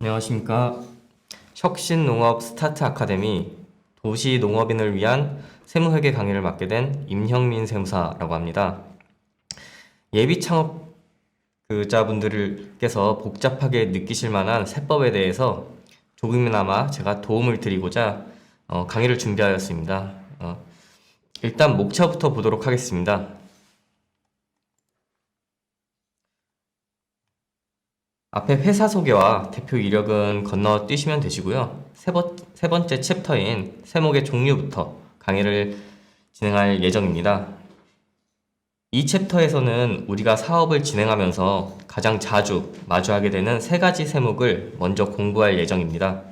안녕하십니까. 혁신농업 스타트 아카데미 도시농업인을 위한 세무회계 강의를 맡게 된 임형민 세무사라고 합니다. 예비 창업자분들께서 복잡하게 느끼실 만한 세법에 대해서 조금이나마 제가 도움을 드리고자 강의를 준비하였습니다. 일단 목차부터 보도록 하겠습니다. 앞에 회사 소개와 대표 이력은 건너뛰시면 되시고요. 세 번째 챕터인 세목의 종류부터 강의를 진행할 예정입니다. 이 챕터에서는 우리가 사업을 진행하면서 가장 자주 마주하게 되는 세 가지 세목을 먼저 공부할 예정입니다.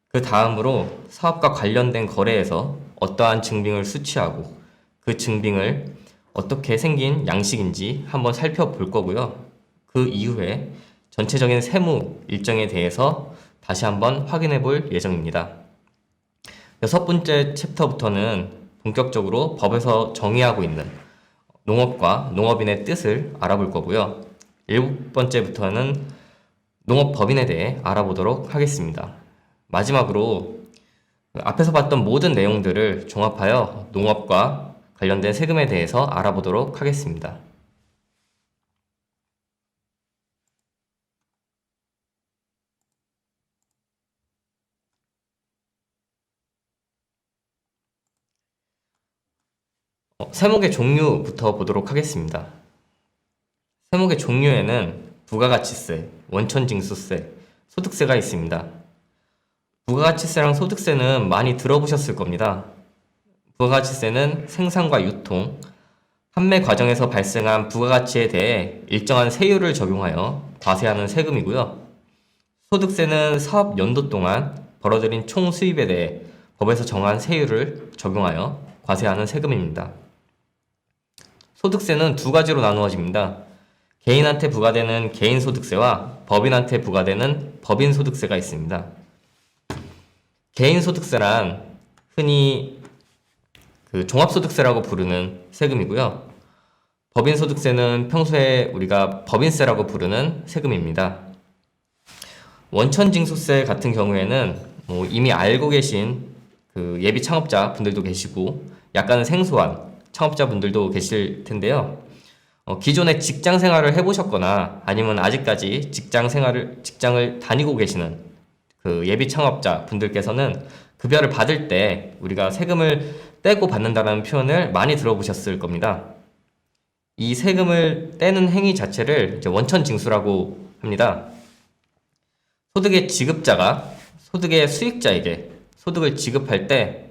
그 다음으로 사업과 관련된 거래에서 어떠한 증빙을 수취하고 그 증빙을 어떻게 생긴 양식인지 한번 살펴볼 거고요. 그 이후에 전체적인 세무 일정에 대해서 다시 한번 확인해 볼 예정입니다. 여섯 번째 챕터부터는 본격적으로 법에서 정의하고 있는 농업과 농업인의 뜻을 알아볼 거고요. 일곱 번째부터는 농업법인에 대해 알아보도록 하겠습니다. 마지막으로 앞에서 봤던 모든 내용들을 종합하여 농업과 관련된 세금에 대해서 알아보도록 하겠습니다. 세목의 종류부터 보도록 하겠습니다. 세목의 종류에는 부가가치세, 원천징수세, 소득세가 있습니다. 부가가치세랑 소득세는 많이 들어보셨을 겁니다. 부가가치세는 생산과 유통, 판매 과정에서 발생한 부가가치에 대해 일정한 세율을 적용하여 과세하는 세금이고요. 소득세는 사업 연도 동안 벌어들인 총 수입에 대해 법에서 정한 세율을 적용하여 과세하는 세금입니다. 소득세는 두 가지로 나누어집니다. 개인한테 부과되는 개인소득세와 법인한테 부과되는 법인소득세가 있습니다. 개인소득세란 흔히 종합소득세라고 부르는 세금이고요. 법인소득세는 평소에 우리가 법인세라고 부르는 세금입니다. 원천징수세 같은 경우에는 이미 알고 계신 예비 창업자 분들도 계시고 약간은 생소한 창업자분들도 계실 텐데요. 기존에 직장 생활을 해보셨거나 아니면 아직까지 직장을 다니고 계시는 예비 창업자 분들께서는 급여를 받을 때 우리가 세금을 떼고 받는다는 표현을 많이 들어보셨을 겁니다. 이 세금을 떼는 행위 자체를 이제 원천징수라고 합니다. 소득의 지급자가 소득의 수익자에게 소득을 지급할 때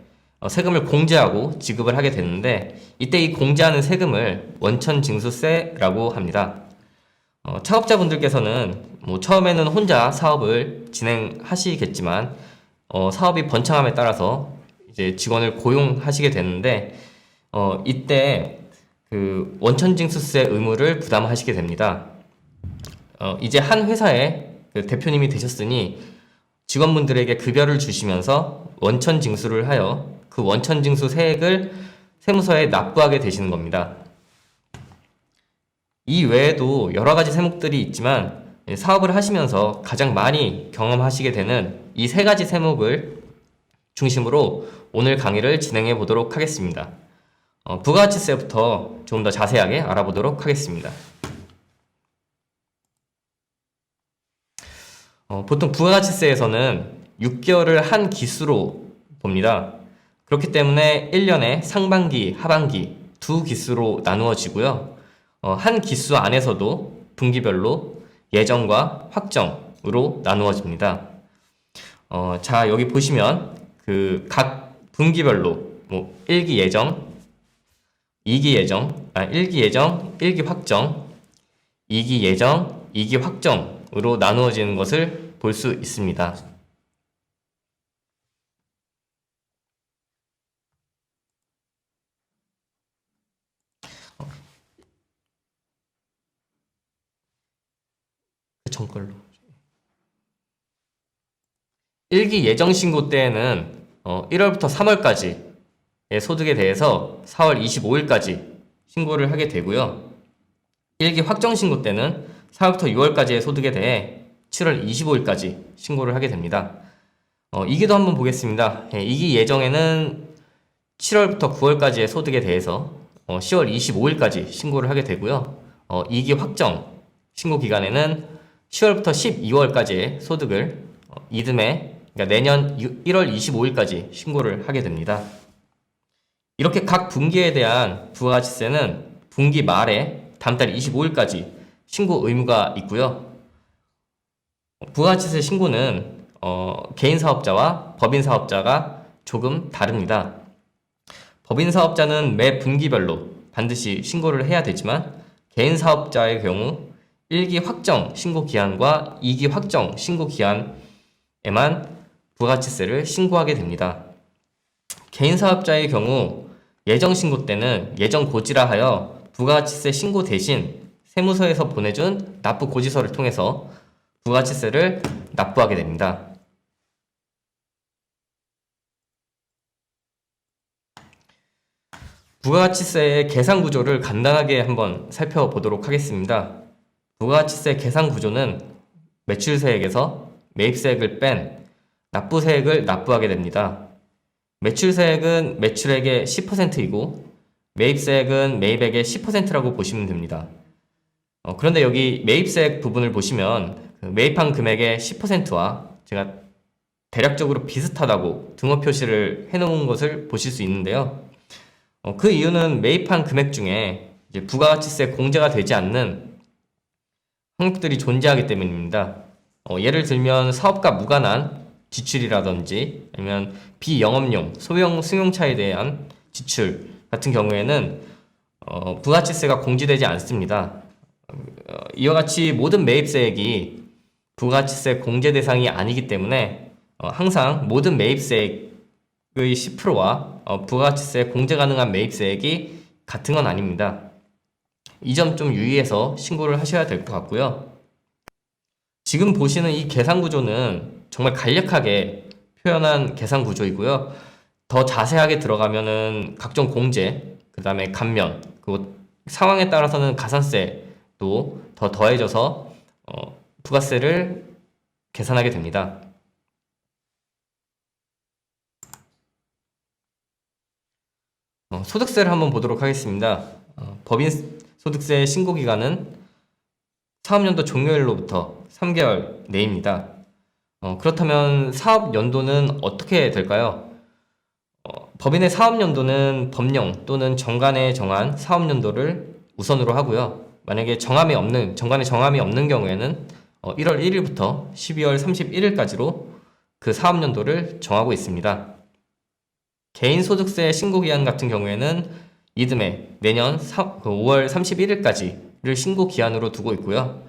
세금을 공제하고 지급을 하게 되는데 이때 이 공제하는 세금을 원천징수세라고 합니다. 창업자분들께서는 처음에는 혼자 사업을 진행하시겠지만 사업이 번창함에 따라서 이제 직원을 고용하시게 되는데 이때 원천징수세 의무를 부담하시게 됩니다. 이제 한 회사의 대표님이 되셨으니 직원분들에게 급여를 주시면서 원천징수를 하여 그 원천징수 세액을 세무서에 납부하게 되시는 겁니다. 이 외에도 여러 가지 세목들이 있지만 사업을 하시면서 가장 많이 경험하시게 되는 이 세 가지 세목을 중심으로 오늘 강의를 진행해 보도록 하겠습니다. 부가가치세부터 좀 더 자세하게 알아보도록 하겠습니다. 보통 부가가치세에서는 6개월을 한 기수로 봅니다. 그렇기 때문에 1년에 상반기, 하반기 두 기수로 나누어지고요. 한 기수 안에서도 분기별로 예정과 확정으로 나누어집니다. 자, 여기 보시면 각 분기별로 1기 예정, 2기 예정, 1기 예정, 1기 확정, 2기 예정, 2기 확정으로 나누어지는 것을 볼 수 있습니다. 정걸로 1기 예정 신고 때에는 1월부터 3월까지의 소득에 대해서 4월 25일까지 신고를 하게 되고요. 1기 확정 신고 때는 4월부터 6월까지의 소득에 대해 7월 25일까지 신고를 하게 됩니다. 이기도 한번 보겠습니다. 이기 예정에는 7월부터 9월까지의 소득에 대해서 10월 25일까지 신고를 하게 되고요. 이기 확정 신고 기간에는 10월부터 12월까지의 소득을 이듬해 그러니까 내년 1월 25일까지 신고를 하게 됩니다. 이렇게 각 분기에 대한 부가가치세는 분기 말에 다음 달 25일까지 신고 의무가 있고요. 부가가치세 신고는 개인 사업자와 법인 사업자가 조금 다릅니다. 법인 사업자는 매 분기별로 반드시 신고를 해야 되지만 개인 사업자의 경우 1기 확정 신고 기한과 2기 확정 신고 기한에만 부가가치세를 신고하게 됩니다. 개인 사업자의 경우 예정 신고 때는 예정 고지라 하여 부가가치세 신고 대신 세무서에서 보내준 납부 고지서를 통해서 부가가치세를 납부하게 됩니다. 부가가치세의 계산 구조를 간단하게 한번 살펴보도록 하겠습니다. 부가가치세 계산 구조는 매출세액에서 매입세액을 뺀 납부세액을 납부하게 됩니다. 매출세액은 매출액의 10%이고 매입세액은 매입액의 10%라고 보시면 됩니다. 그런데 여기 매입세액 부분을 보시면 그 매입한 금액의 10%와 제가 대략적으로 비슷하다고 등호 표시를 해놓은 것을 보실 수 있는데요. 그 이유는 매입한 금액 중에 이제 부가가치세 공제가 되지 않는 항목들이 존재하기 때문입니다. 예를 들면 사업과 무관한 지출이라든지 아니면 비영업용, 소형 승용차에 대한 지출 같은 경우에는 부가가치세가 공제되지 않습니다. 이와 같이 모든 매입세액이 부가가치세 공제 대상이 아니기 때문에 항상 모든 매입세액의 10%와 부가가치세 공제 가능한 매입세액이 같은 건 아닙니다. 이 점 좀 유의해서 신고를 하셔야 될 것 같고요. 지금 보시는 이 계산 구조는 정말 간략하게 표현한 계산 구조이고요. 더 자세하게 들어가면은 각종 공제, 그 다음에 감면, 그리고 상황에 따라서는 가산세도 더 더해져서 부가세를 계산하게 됩니다. 소득세를 한번 보도록 하겠습니다. 법인 소득세 신고 기간은 사업연도 종료일로부터 3개월 내입니다. 그렇다면 사업연도는 어떻게 될까요? 법인의 사업연도는 법령 또는 정관에 정한 사업연도를 우선으로 하고요. 만약에 정관에 정함이 없는 경우에는 1월 1일부터 12월 31일까지로 그 사업연도를 정하고 있습니다. 개인소득세 신고기한 같은 경우에는 이듬해 내년 5월 31일까지를 신고기한으로 두고 있고요.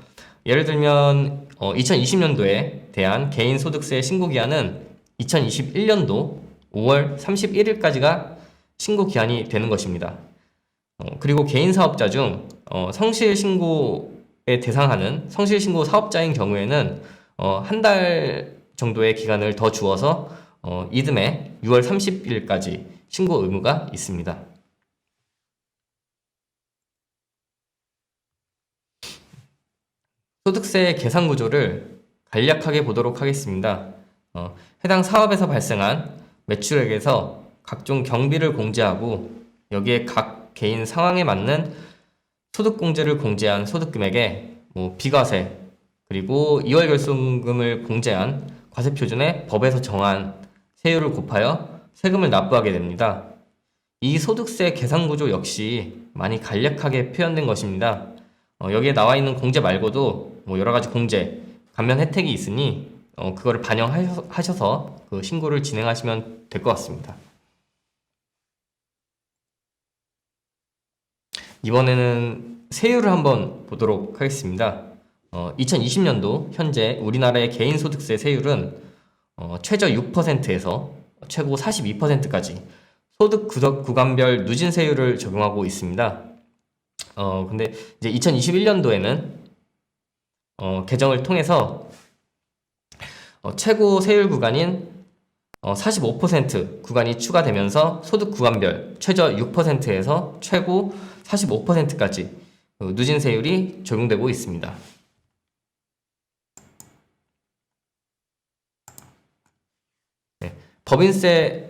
예를 들면 2020년도에 대한 개인소득세 신고기한은 2021년도 5월 31일까지가 신고기한이 되는 것입니다. 그리고 개인사업자 중 성실신고에 대상하는 성실신고 사업자인 경우에는 한 달 정도의 기간을 더 주어서 이듬해 6월 30일까지 신고 의무가 있습니다. 소득세 계산 구조를 간략하게 보도록 하겠습니다. 해당 사업에서 발생한 매출액에서 각종 경비를 공제하고 여기에 각 개인 상황에 맞는 소득공제를 공제한 소득금액에 비과세 그리고 2월 결손금을 공제한 과세표준에 법에서 정한 세율을 곱하여 세금을 납부하게 됩니다. 이 소득세 계산 구조 역시 많이 간략하게 표현된 것입니다. 여기에 나와 있는 공제 말고도 여러 가지 공제, 감면 혜택이 있으니 그거를 반영하셔서 그 신고를 진행하시면 될 것 같습니다. 이번에는 세율을 한번 보도록 하겠습니다. 2020년도 현재 우리나라의 개인소득세 세율은 최저 6%에서 최고 42%까지 소득 구간별 누진세율을 적용하고 있습니다. 근데 이제 2021년도에는 개정을 통해서 최고 세율 구간인 45% 구간이 추가되면서 소득 구간별 최저 6%에서 최고 45%까지 누진세율이 적용되고 있습니다. 법인세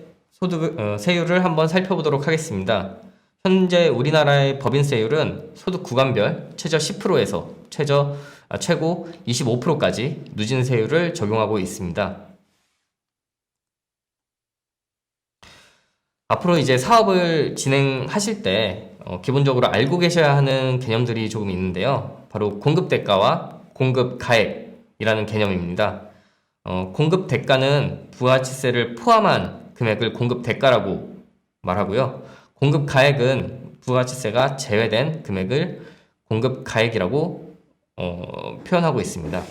세율을 한번 살펴보도록 하겠습니다. 현재 우리나라의 법인세율은 소득 구간별 최저 10%에서 최고 25%까지 누진세율을 적용하고 있습니다. 앞으로 이제 사업을 진행하실 때 기본적으로 알고 계셔야 하는 개념들이 조금 있는데요. 바로 공급대가와 공급가액이라는 개념입니다. 공급대가는 부가가치세를 포함한 금액을 공급대가라고 말하고요. 공급가액은 부가가치세가 제외된 금액을 공급가액이라고 표현하고 있습니다.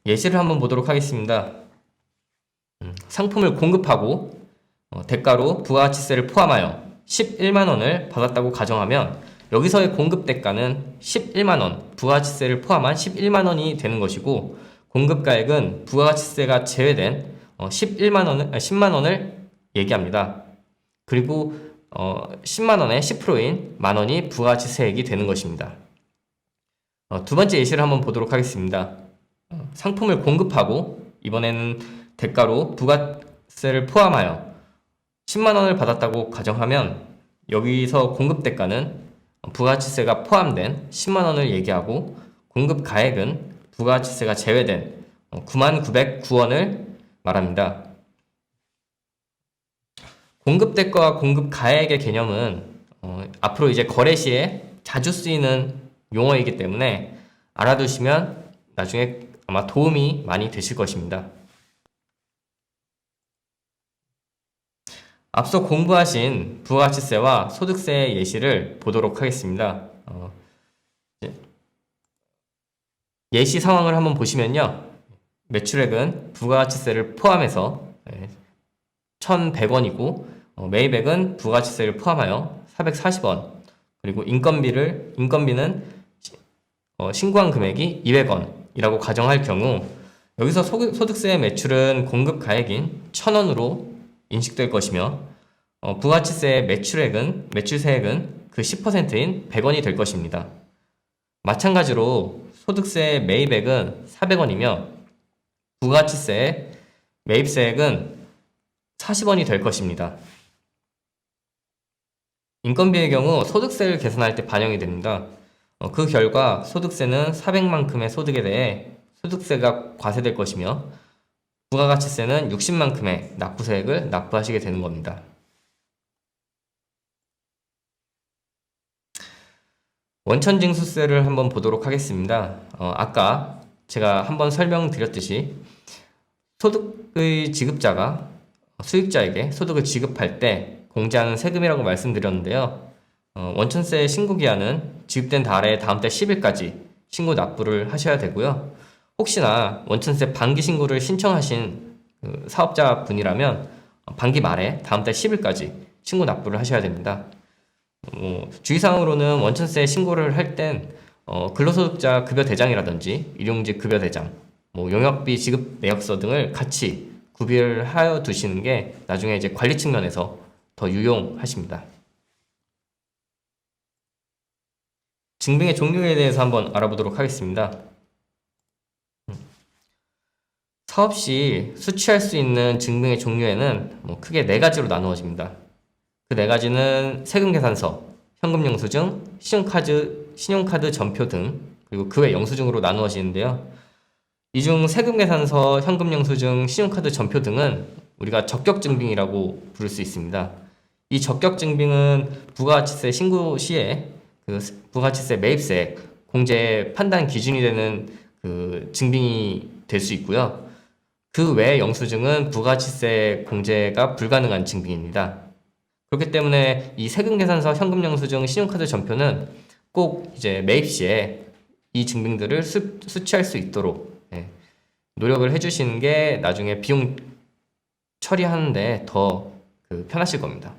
예시를 한번 보도록 하겠습니다. 상품을 공급하고 대가로 부가가치세를 포함하여 11만원을 받았다고 가정하면 여기서의 공급대가는 11만원, 부가가치세를 포함한 11만원이 되는 것이고 공급가액은 부가가치세가 제외된 10만원을 얘기합니다. 그리고 10만원의 10%인 만원이 부가가치세액이 되는 것입니다. 두 번째 예시를 한번 보도록 하겠습니다. 상품을 공급하고 이번에는 대가로 부가세를 포함하여 10만원을 받았다고 가정하면 여기서 공급대가는 부가가치세가 포함된 10만원을 얘기하고 공급가액은 부가가치세가 제외된 99,909원을 말합니다. 공급대가와 공급가액의 개념은 앞으로 이제 거래 시에 자주 쓰이는 용어이기 때문에 알아두시면 나중에 아마 도움이 많이 되실 것입니다. 앞서 공부하신 부가가치세와 소득세의 예시를 보도록 하겠습니다. 예시 상황을 한번 보시면요. 매출액은 부가가치세를 포함해서 1,100원이고 매입액은 부가가치세를 포함하여 440원, 그리고 인건비는 신고한 금액이 200원이라고 가정할 경우 여기서 소득세의 매출은 공급가액인 1,000원으로 인식될 것이며 부가가치세의 매출세액은 그 10%인 100원이 될 것입니다. 마찬가지로 소득세의 매입액은 400원이며 부가가치세의 매입세액은 40원이 될 것입니다. 인건비의 경우 소득세를 계산할 때 반영이 됩니다. 그 결과 소득세는 400만큼의 소득에 대해 소득세가 과세될 것이며 부가가치세는 60만큼의 납부세액을 납부하시게 되는 겁니다. 원천징수세를 한번 보도록 하겠습니다. 아까 제가 한번 설명드렸듯이 소득의 지급자가 수익자에게 소득을 지급할 때 공제하는 세금이라고 말씀드렸는데요. 원천세 신고기한은 지급된 달의 다음 달 10일까지 신고 납부를 하셔야 되고요. 혹시나 원천세 반기 신고를 신청하신 사업자 분이라면 반기 말에 다음 달 10일까지 신고 납부를 하셔야 됩니다. 주의사항으로는 원천세 신고를 할 땐 근로소득자 급여대장이라든지 일용직 급여대장, 용역비 지급 내역서 등을 같이 구비를 두시는 게 나중에 이제 관리 측면에서 더 유용하십니다. 증빙의 종류에 대해서 한번 알아보도록 하겠습니다. 사업 시 수취할 수 있는 증빙의 종류에는 크게 4가지로 나누어집니다. 그 4가지는 세금계산서, 현금영수증, 신용카드 전표 등, 그리고 그 외 영수증으로 나누어지는데요. 이 중 세금계산서, 현금영수증, 신용카드 전표 등은 우리가 적격증빙이라고 부를 수 있습니다. 이 적격증빙은 부가가치세 신고 시에 그 부가가치세 매입세액 공제 판단 기준이 되는 그 증빙이 될 수 있고요. 그 외 영수증은 부가가치세 공제가 불가능한 증빙입니다. 그렇기 때문에 이 세금계산서, 현금영수증, 신용카드 전표는 꼭 이제 매입 시에 이 증빙들을 수취할 수 있도록 노력을 해주시는 게 나중에 비용 처리하는데 더 편하실 겁니다.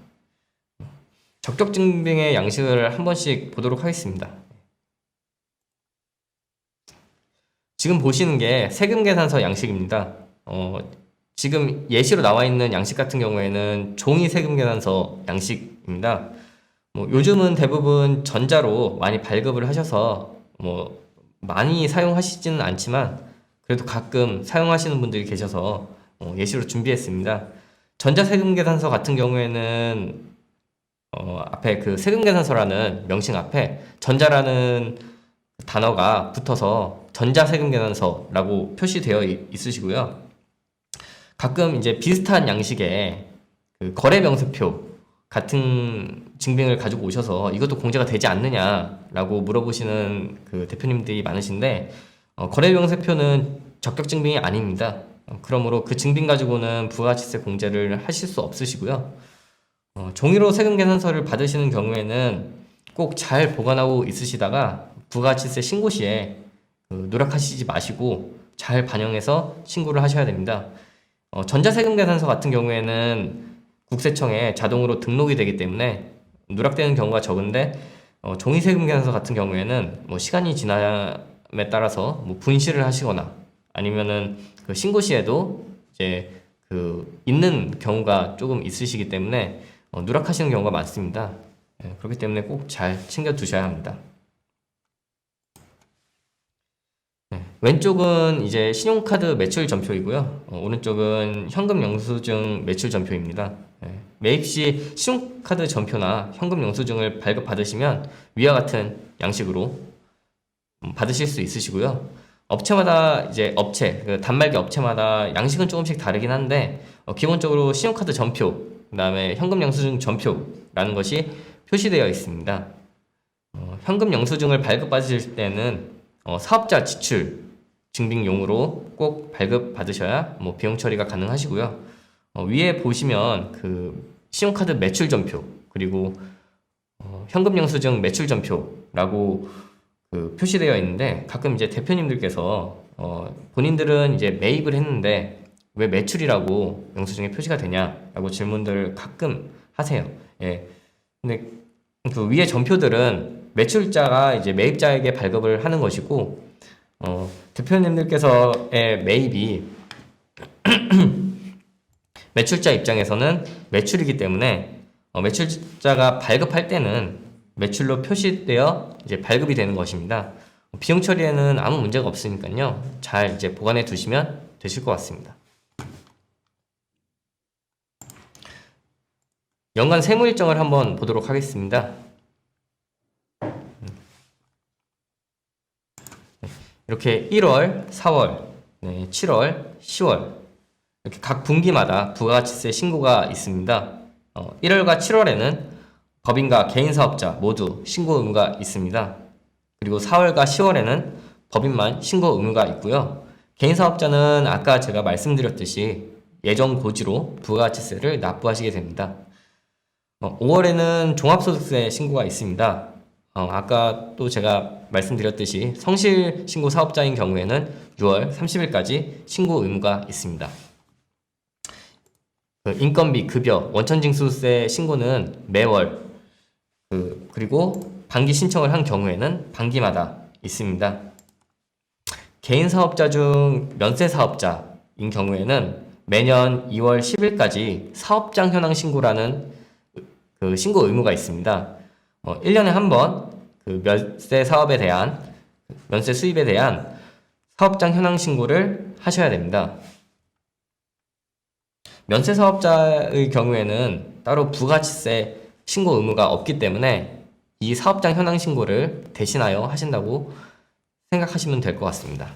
적격증빙의 양식을 한 번씩 보도록 하겠습니다. 지금 보시는 게 세금계산서 양식입니다. 지금 예시로 나와 있는 양식 같은 경우에는 종이 세금계산서 양식입니다. 요즘은 대부분 전자로 많이 발급을 하셔서 많이 사용하시지는 않지만 그래도 가끔 사용하시는 분들이 계셔서 예시로 준비했습니다. 전자세금계산서 같은 경우에는 앞에 그 세금계산서라는 명칭 앞에 전자라는 단어가 붙어서 전자세금계산서라고 표시되어 있으시고요. 가끔 이제 비슷한 양식의 그 거래명세표 같은 증빙을 가지고 오셔서 이것도 공제가 되지 않느냐라고 물어보시는 그 대표님들이 많으신데, 거래명세표는 적격증빙이 아닙니다. 그러므로 그 증빙 가지고는 부가가치세 공제를 하실 수 없으시고요. 종이로 세금계산서를 받으시는 경우에는 꼭 잘 보관하고 있으시다가 부가가치세 신고 시에 누락하시지 마시고 잘 반영해서 신고를 하셔야 됩니다. 전자세금계산서 같은 경우에는 국세청에 자동으로 등록이 되기 때문에 누락되는 경우가 적은데, 종이세금계산서 같은 경우에는 뭐 시간이 지남에 따라서 뭐 분실을 하시거나 아니면은 그 신고 시에도 이제 그 있는 경우가 조금 있으시기 때문에 누락하시는 경우가 많습니다. 그렇기 때문에 꼭 잘 챙겨 두셔야 합니다. 왼쪽은 이제 신용카드 매출 전표이고요. 오른쪽은 현금 영수증 매출 전표입니다. 매입 시 신용카드 전표나 현금 영수증을 발급받으시면 위와 같은 양식으로 받으실 수 있으시고요. 업체마다 이제 그 단말기 업체마다 양식은 조금씩 다르긴 한데, 기본적으로 신용카드 전표, 그다음에 현금 영수증 전표라는 것이 표시되어 있습니다. 현금 영수증을 발급받으실 때는 사업자 지출 증빙용으로 꼭 발급받으셔야 뭐 비용 처리가 가능하시고요. 위에 보시면 그 신용카드 매출 전표, 그리고 현금 영수증 매출 전표라고 그 표시되어 있는데, 가끔 이제 대표님들께서 본인들은 이제 매입을 했는데 왜 매출이라고 영수증에 표시가 되냐라고 질문들 가끔 하세요. 예. 근데 그 위에 전표들은 매출자가 이제 매입자에게 발급을 하는 것이고, 대표님들께서의 매입이 매출자 입장에서는 매출이기 때문에 매출자가 발급할 때는 매출로 표시되어 이제 발급이 되는 것입니다. 비용 처리에는 아무 문제가 없으니까요. 잘 이제 보관해 두시면 되실 것 같습니다. 연간 세무 일정을 한번 보도록 하겠습니다. 이렇게 1월, 4월, 7월, 10월 이렇게 각 분기마다 부가가치세 신고가 있습니다. 1월과 7월에는 법인과 개인사업자 모두 신고 의무가 있습니다. 그리고 4월과 10월에는 법인만 신고 의무가 있고요. 개인사업자는 아까 제가 말씀드렸듯이 예정 고지로 부가가치세를 납부하시게 됩니다. 5월에는 종합소득세 신고가 있습니다. 아까 또 제가 말씀드렸듯이 성실 신고 사업자인 경우에는 6월 30일까지 신고 의무가 있습니다. 인건비, 급여, 원천징수세 신고는 매월, 그리고 반기 신청을 한 경우에는 반기마다 있습니다. 개인 사업자 중 면세 사업자인 경우에는 매년 2월 10일까지 사업장 현황 신고라는 그 신고 의무가 있습니다. 1년에 한 번 그 면세 사업에 대한 면세 수입에 대한 사업장 현황 신고를 하셔야 됩니다. 면세 사업자의 경우에는 따로 부가가치세 신고 의무가 없기 때문에 이 사업장 현황 신고를 대신하여 하신다고 생각하시면 될 것 같습니다.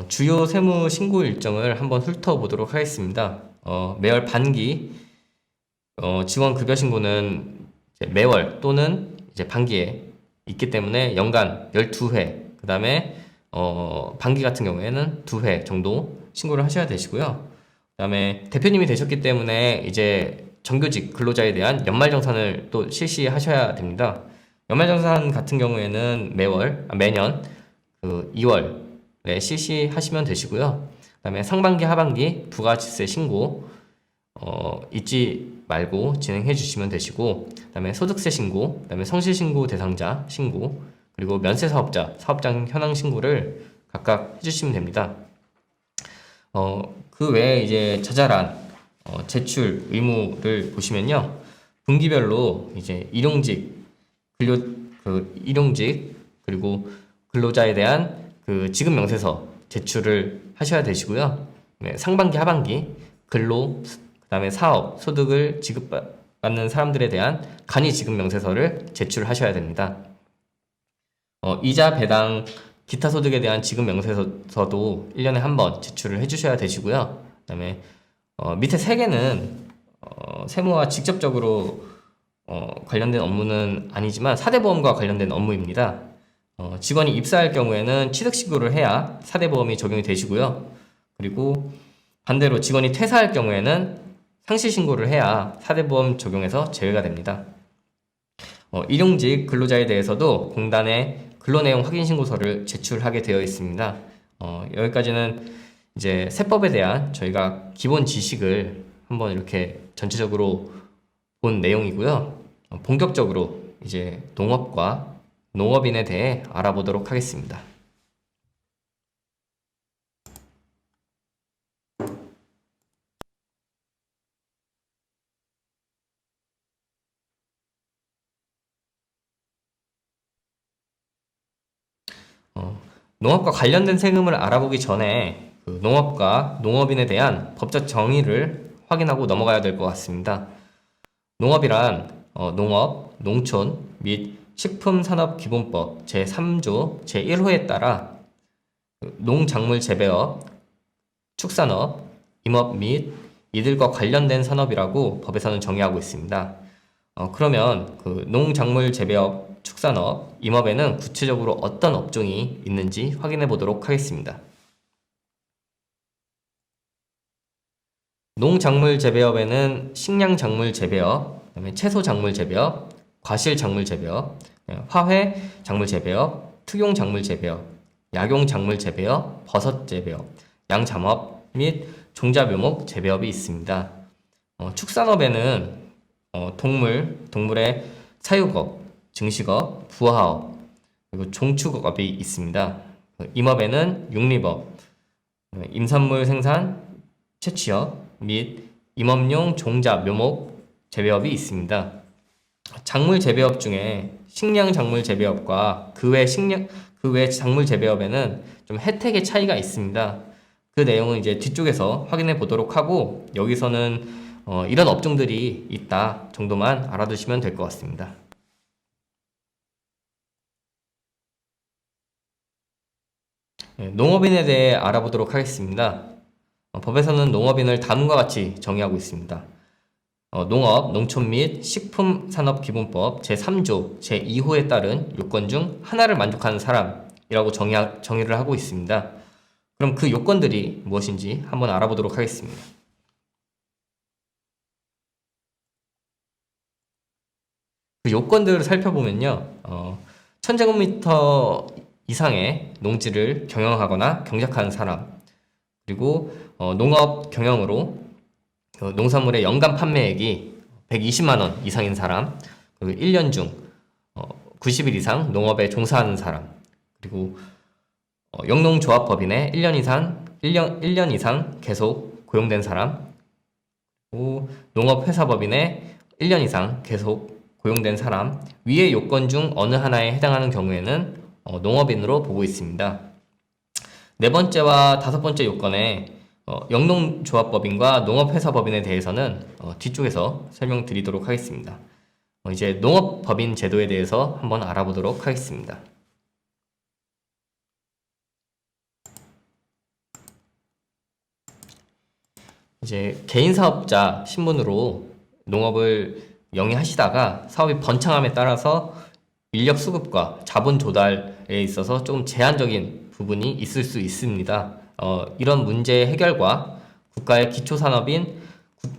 주요 세무 신고 일정을 한번 훑어보도록 하겠습니다. 매월 반기 직원 급여 신고는 이제 매월 또는 이제 반기에 있기 때문에 연간 12회, 그 다음에 반기 같은 경우에는 2회 정도 신고를 하셔야 되시고요. 그 다음에 대표님이 되셨기 때문에 이제 정규직 근로자에 대한 연말정산을 또 실시하셔야 됩니다. 연말정산 같은 경우에는 매년 그 2월에 실시하시면 되시고요. 그 다음에 상반기, 하반기 부가가치세 신고 잊지 말고 진행해 주시면 되시고, 그 다음에 소득세 신고, 그 다음에 성실신고 대상자 신고, 그리고 면세 사업자 사업장 현황 신고를 각각 해주시면 됩니다. 그 외에 이제 자잘한 제출 의무를 보시면요, 분기별로 이제 일용직 그리고 근로자에 대한 그 지급 명세서 제출을 하셔야 되시고요. 네, 상반기, 하반기 근로, 그다음에 사업, 소득을 지급받는 사람들에 대한 간이 지급 명세서를 제출하셔야 됩니다. 이자, 배당, 기타 소득에 대한 지급 명세서도 1년에 한 번 제출을 해주셔야 되시고요. 그다음에 밑에 세 개는 세무와 직접적으로 관련된 업무는 아니지만 사대보험과 관련된 업무입니다. 직원이 입사할 경우에는 취득신고를 해야 사대보험이 적용이 되시고요. 그리고 반대로 직원이 퇴사할 경우에는 상시신고를 해야 사대보험 적용에서 제외가 됩니다. 일용직 근로자에 대해서도 공단에 근로내용 확인신고서를 제출하게 되어 있습니다. 여기까지는 이제 세법에 대한 저희가 기본 지식을 한번 이렇게 전체적으로 본 내용이고요. 본격적으로 이제 농업과 농업인에 대해 알아보도록 하겠습니다. 농업과 관련된 세금을 알아보기 전에 그 농업과 농업인에 대한 법적 정의를 확인하고 넘어가야 될 것 같습니다. 농업이란 농업, 농촌 및 식품산업기본법 제3조 제1호에 따라 농작물 재배업, 축산업, 임업 및 이들과 관련된 산업이라고 법에서는 정의하고 있습니다. 그러면 그 농작물 재배업, 축산업, 임업에는 구체적으로 어떤 업종이 있는지 확인해 보도록 하겠습니다. 농작물 재배업에는 식량작물 재배업, 그다음에 채소작물 재배업, 과실작물 재배업, 화훼 작물 재배업, 특용작물 재배업, 약용작물 재배업, 버섯 재배업, 양잠업 및 종자묘목 재배업이 있습니다. 축산업에는 동물의 사육업, 증식업, 부화업, 그리고 종축업이 있습니다. 임업에는 육립업, 임산물 생산, 채취업 및 임업용 종자, 묘목 재배업이 있습니다. 작물 재배업 중에 식량 작물 재배업과 그 외 작물 재배업에는 좀 혜택의 차이가 있습니다. 그 내용은 이제 뒤쪽에서 확인해 보도록 하고 여기서는 이런 업종들이 있다 정도만 알아두시면 될 것 같습니다. 농업인에 대해 알아보도록 하겠습니다. 법에서는 농업인을 다음과 같이 정의하고 있습니다. 농업, 농촌 및 식품산업기본법 제3조 제2호에 따른 요건 중 하나를 만족하는 사람이라고 정의를 하고 있습니다. 그럼 그 요건들이 무엇인지 한번 알아보도록 하겠습니다. 그 요건들을 살펴보면요. 1000제곱미터 이상의 농지를 경영하거나 경작하는 사람, 그리고 농업 경영으로 농산물의 연간 판매액이 120만 원 이상인 사람, 그리고 1년 중 90일 이상 농업에 종사하는 사람, 그리고 영농조합법인에 1년 이상 계속 고용된 사람, 그리고 농업회사법인에 1년 이상 계속 고용된 사람, 위의 요건 중 어느 하나에 해당하는 경우에는 농업인으로 보고 있습니다. 네 번째와 다섯 번째 요건에 영농조합법인과 농업회사법인에 대해서는 뒤쪽에서 설명드리도록 하겠습니다. 이제 농업법인 제도에 대해서 한번 알아보도록 하겠습니다. 이제 개인사업자 신분으로 농업을 영위하시다가 사업이 번창함에 따라서 인력 수급과 자본 조달에 있어서 좀 제한적인 부분이 있을 수 있습니다. 이런 문제 해결과 국가의 기초산업인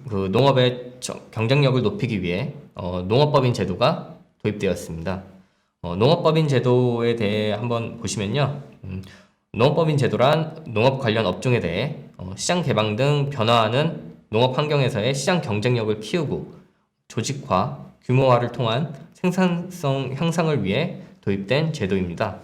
그 농업의 경쟁력을 높이기 위해 농업법인 제도가 도입되었습니다. 농업법인 제도에 대해 한번 보시면요. 농업법인 제도란 농업 관련 업종에 대해 시장 개방 등 변화하는 농업 환경에서의 시장 경쟁력을 키우고 조직화, 규모화를 통한 생산성 향상을 위해 도입된 제도입니다.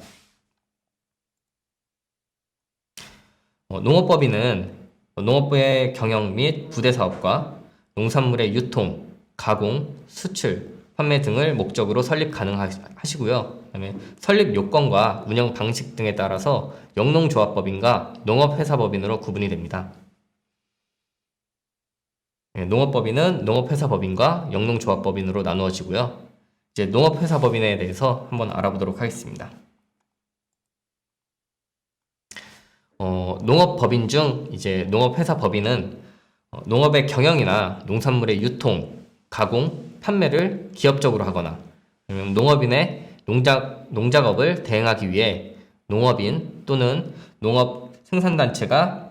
농업법인은 농업부의 경영 및 부대 사업과 농산물의 유통, 가공, 수출, 판매 등을 목적으로 설립 가능하시고요. 그다음에 설립 요건과 운영 방식 등에 따라서 영농조합법인과 농업회사법인으로 구분이 됩니다. 농업법인은 농업회사법인과 영농조합법인으로 나누어지고요. 이제 농업회사법인에 대해서 한번 알아보도록 하겠습니다. 농업법인 중 이제 농업회사법인은 농업의 경영이나 농산물의 유통, 가공, 판매를 기업적으로 하거나 아니면 농업인의 농작업을 대행하기 위해 농업인 또는 농업 생산단체가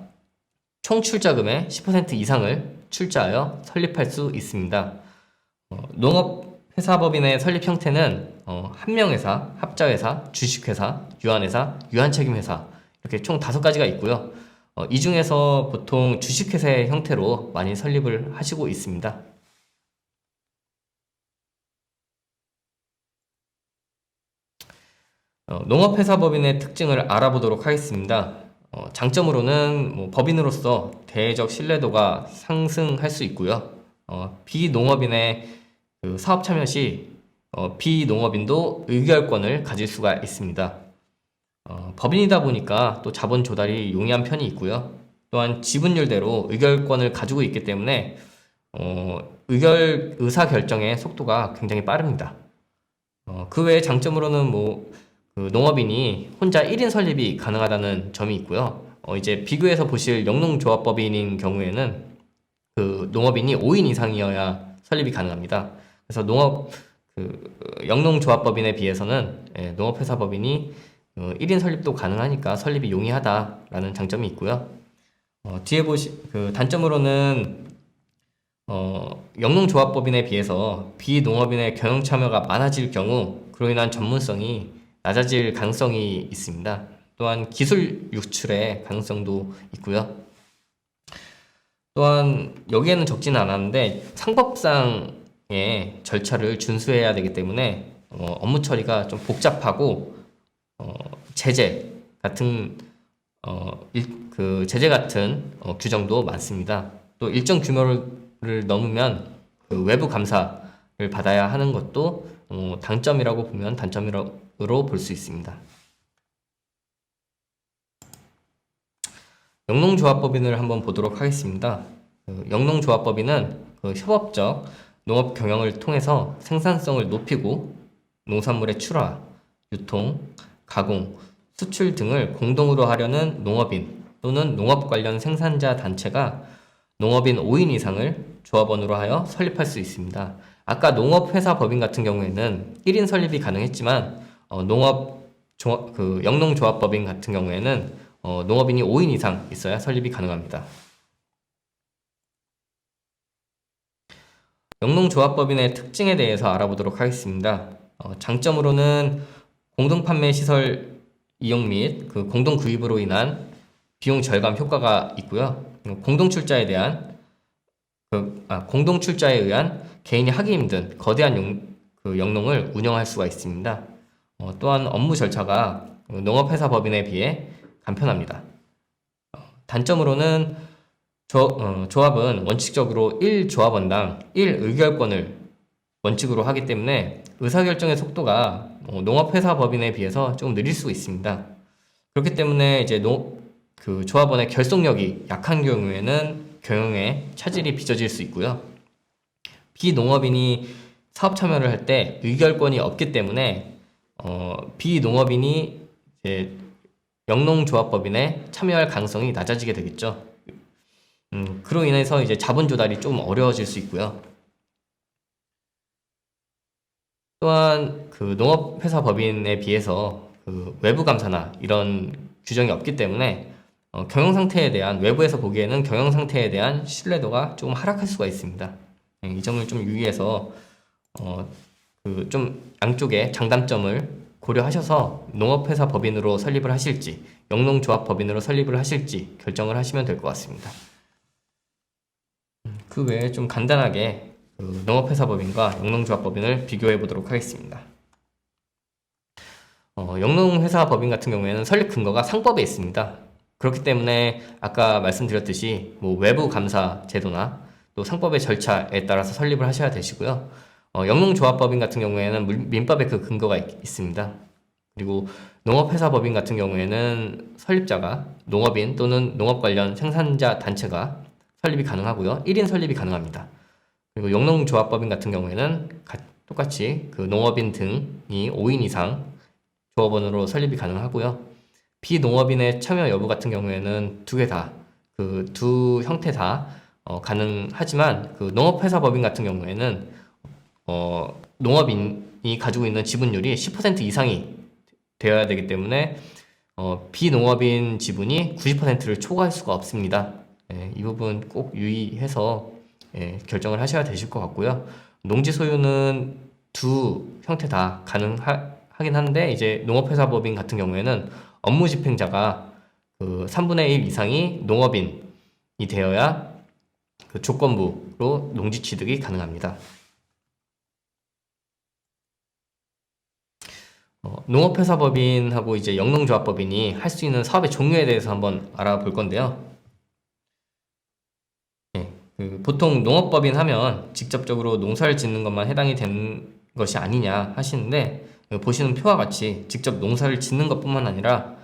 총 출자금의 10% 이상을 출자하여 설립할 수 있습니다. 농업회사법인의 설립 형태는 한명회사, 합자회사, 주식회사, 유한회사, 유한책임회사 이렇게 총 5가지가 있고요. 이 중에서 보통 주식회사의 형태로 많이 설립을 하시고 있습니다. 농업회사법인의 특징을 알아보도록 하겠습니다. 장점으로는 법인으로서 대외적 신뢰도가 상승할 수 있고요. 비농업인의 그 사업 참여 시 비농업인도 의결권을 가질 수가 있습니다. 법인이다 보니까 또 자본 조달이 용이한 편이 있고요. 또한 지분율대로 의결권을 가지고 있기 때문에 의사결정의 속도가 굉장히 빠릅니다. 그 외에 장점으로는 그 농업인이 혼자 1인 설립이 가능하다는 점이 있고요. 이제 비교해서 보실 영농조합법인인 경우에는 그 농업인이 5인 이상이어야 설립이 가능합니다. 그래서 영농조합법인에 비해서는 농업회사법인이 1인 설립도 가능하니까 설립이 용이하다라는 장점이 있고요. 뒤에 그 단점으로는 영농조합법인에 비해서 비농업인의 경영 참여가 많아질 경우 그로 인한 전문성이 낮아질 가능성이 있습니다. 또한 기술 유출의 가능성도 있고요. 또한 여기에는 적지는 않았는데 상법상의 절차를 준수해야 되기 때문에 업무 처리가 좀 복잡하고 제재 같은 제재 같은 규정도 많습니다. 또 일정 규모를 넘으면 그 외부 감사를 받아야 하는 것도 단점이라고 보면 단점으로 볼 수 있습니다. 영농조합법인을 한번 보도록 하겠습니다. 영농조합법인은 협업적 농업 경영을 통해서 생산성을 높이고 농산물의 출하, 유통, 가공, 수출 등을 공동으로 하려는 농업인 또는 농업 관련 생산자 단체가 농업인 5인 이상을 조합원으로 하여 설립할 수 있습니다. 아까 농업회사법인 같은 경우에는 1인 설립이 가능했지만 영농조합법인 같은 경우에는 농업인이 5인 이상 있어야 설립이 가능합니다. 영농조합법인의 특징에 대해서 알아보도록 하겠습니다. 장점으로는 공동판매 시설 이용 및 그 공동 구입으로 인한 비용 절감 효과가 있고요. 공동출자에 의한 개인이 하기 힘든 거대한 영농을 운영할 수가 있습니다. 또한 업무 절차가 농업회사법인에 비해 간편합니다. 단점으로는 조합은 원칙적으로 1조합원당 1의결권을 원칙으로 하기 때문에 의사결정의 속도가 농업회사법인에 비해서 조금 느릴 수 있습니다. 그렇기 때문에 이제 그 조합원의 결속력이 약한 경우에는 경영에 차질이 빚어질 수 있고요. 비농업인이 사업 참여를 할 때 의결권이 없기 때문에 비농업인이 이제 영농조합법인에 참여할 가능성이 낮아지게 되겠죠. 그로 인해서 이제 자본 조달이 좀 어려워질 수 있고요. 또한 그 농업회사법인에 비해서 그 외부 감사나 이런 규정이 없기 때문에 경영 상태에 대한 외부에서 보기에는 경영 상태에 대한 신뢰도가 조금 하락할 수가 있습니다. 이 점을 좀 유의해서 좀 양쪽의 장단점을 고려하셔서 농업회사 법인으로 설립을 하실지 영농조합 법인으로 설립을 하실지 결정을 하시면 될 것 같습니다. 그 외에 좀 간단하게 농업회사 법인과 영농조합 법인을 비교해 보도록 하겠습니다. 영농회사 법인 같은 경우에는 설립 근거가 상법에 있습니다. 그렇기 때문에 아까 말씀드렸듯이 외부 감사 제도나 또 상법의 절차에 따라서 설립을 하셔야 되시고요. 영농조합법인 같은 경우에는 민법에 그 근거가 있습니다. 그리고 농업회사법인 같은 경우에는 설립자가 농업인 또는 농업 관련 생산자 단체가 설립이 가능하고요. 1인 설립이 가능합니다. 그리고 영농조합법인 같은 경우에는 똑같이 그 농업인 등이 5인 이상 조합원으로 설립이 가능하고요. 비농업인의 참여 여부 같은 경우에는 두 개 다, 그 두 형태 다 가능하지만 그 농업회사법인 같은 경우에는 농업인이 가지고 있는 지분율이 10% 이상이 되어야 되기 때문에 비농업인 지분이 90%를 초과할 수가 없습니다. 예, 이 부분 꼭 유의해서 결정을 하셔야 되실 것 같고요. 농지 소유는 두 형태 다 가능하긴 한데 이제 농업회사법인 같은 경우에는 업무 집행자가 그 3분의 1 이상이 농업인이 되어야 그 조건부로 농지 취득이 가능합니다. 농업회사법인하고 이제 영농조합법인이 할 수 있는 사업의 종류에 대해서 한번 알아볼 건데요. 보통 농업법인 하면 직접적으로 농사를 짓는 것만 해당이 되는 것이 아니냐 하시는데 보시는 표와 같이 직접 농사를 짓는 것뿐만 아니라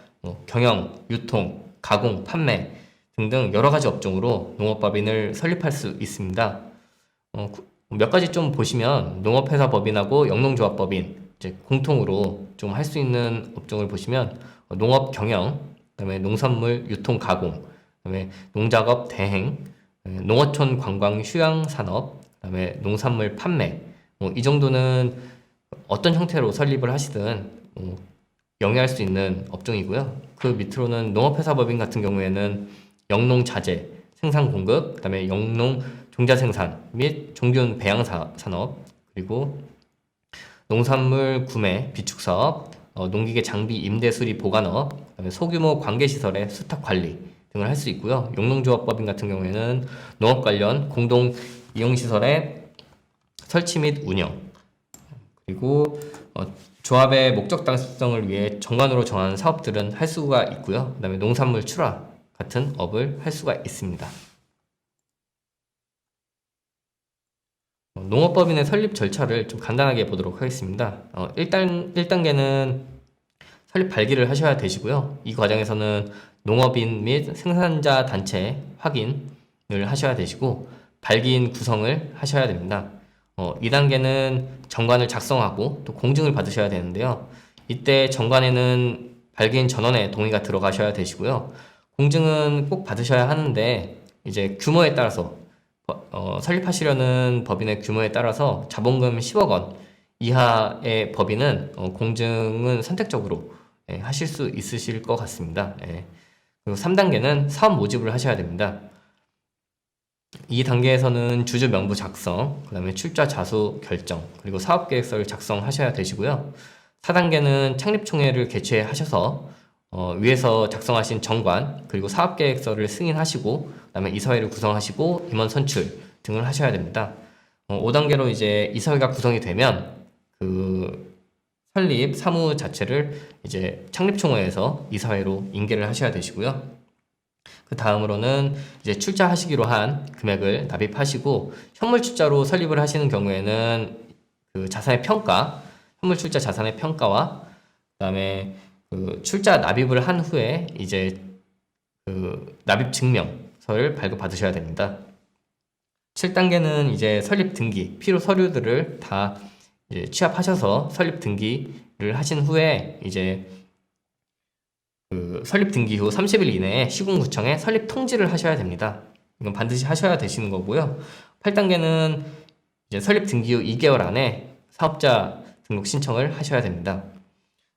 경영, 유통, 가공, 판매 등등 여러 가지 업종으로 농업법인을 설립할 수 있습니다. 몇 가지 좀 보시면 농업회사법인하고 영농조합법인 이제 공통으로 좀 할 수 있는 업종을 보시면 농업 경영, 그다음에 농산물 유통 가공, 그다음에 농작업 대행, 농어촌 관광 휴양 산업, 그다음에 농산물 판매, 이 정도는 어떤 형태로 설립을 하시든 영위할 수 있는 업종이고요. 그 밑으로는 농업회사법인 같은 경우에는 영농자재 생산 공급, 그다음에 영농 종자 생산 및 종균 배양 산업, 그리고 농산물 구매 비축 사업, 농기계 장비 임대 수리 보관업, 그다음에 소규모 관계 시설의 수탁 관리 등을 할 수 있고요. 영농조합법인 같은 경우에는 농업 관련 공동 이용 시설의 설치 및 운영, 그리고 조합의 목적 달성을 위해 정관으로 정하는 사업들은 할 수가 있고요. 그다음에 농산물 출하 같은 업을 할 수가 있습니다. 농업법인의 설립 절차를 좀 간단하게 보도록 하겠습니다. 1단계는 설립 발기를 하셔야 되시고요. 이 과정에서는 농업인 및 생산자 단체 확인을 하셔야 되시고 발기인 구성을 하셔야 됩니다. 2단계는 정관을 작성하고 또 공증을 받으셔야 되는데요. 이때 정관에는 발기인 전원의 동의가 들어가셔야 되시고요. 공증은 꼭 받으셔야 하는데 이제 규모에 따라서 설립하시려는 법인의 규모에 따라서 자본금 10억 원 이하의 법인은 공증은 선택적으로 하실 수 있으실 것 같습니다. 그리고 3단계는 사업 모집을 하셔야 됩니다. 이 단계에서는 주주 명부 작성, 그 다음에 출자 자수 결정, 그리고 사업계획서를 작성하셔야 되시고요. 4단계는 창립총회를 개최하셔서 위에서 작성하신 정관, 그리고 사업계획서를 승인하시고, 그 다음에 이사회를 구성하시고, 임원 선출 등을 하셔야 됩니다. 5단계로 이제 이사회가 구성이 되면 그 설립 사무 자체를 이제 창립총회에서 이사회로 인계를 하셔야 되시고요. 그 다음으로는 이제 출자하시기로 한 금액을 납입하시고 현물 출자로 설립을 하시는 경우에는 그 자산의 평가, 현물 출자 자산의 평가와 그다음에 그 출자 납입을 한 후에 이제 그 납입 증명서를 발급받으셔야 됩니다. 7단계는 이제 설립 등기, 필요 서류들을 다 이제 취합하셔서 설립 등기를 하신 후에 이제 그 설립 등기 후 30일 이내에 시군구청에 설립 통지를 하셔야 됩니다. 이건 반드시 하셔야 되시는 거고요. 8단계는 이제 설립 등기 후 2개월 안에 사업자 등록 신청을 하셔야 됩니다.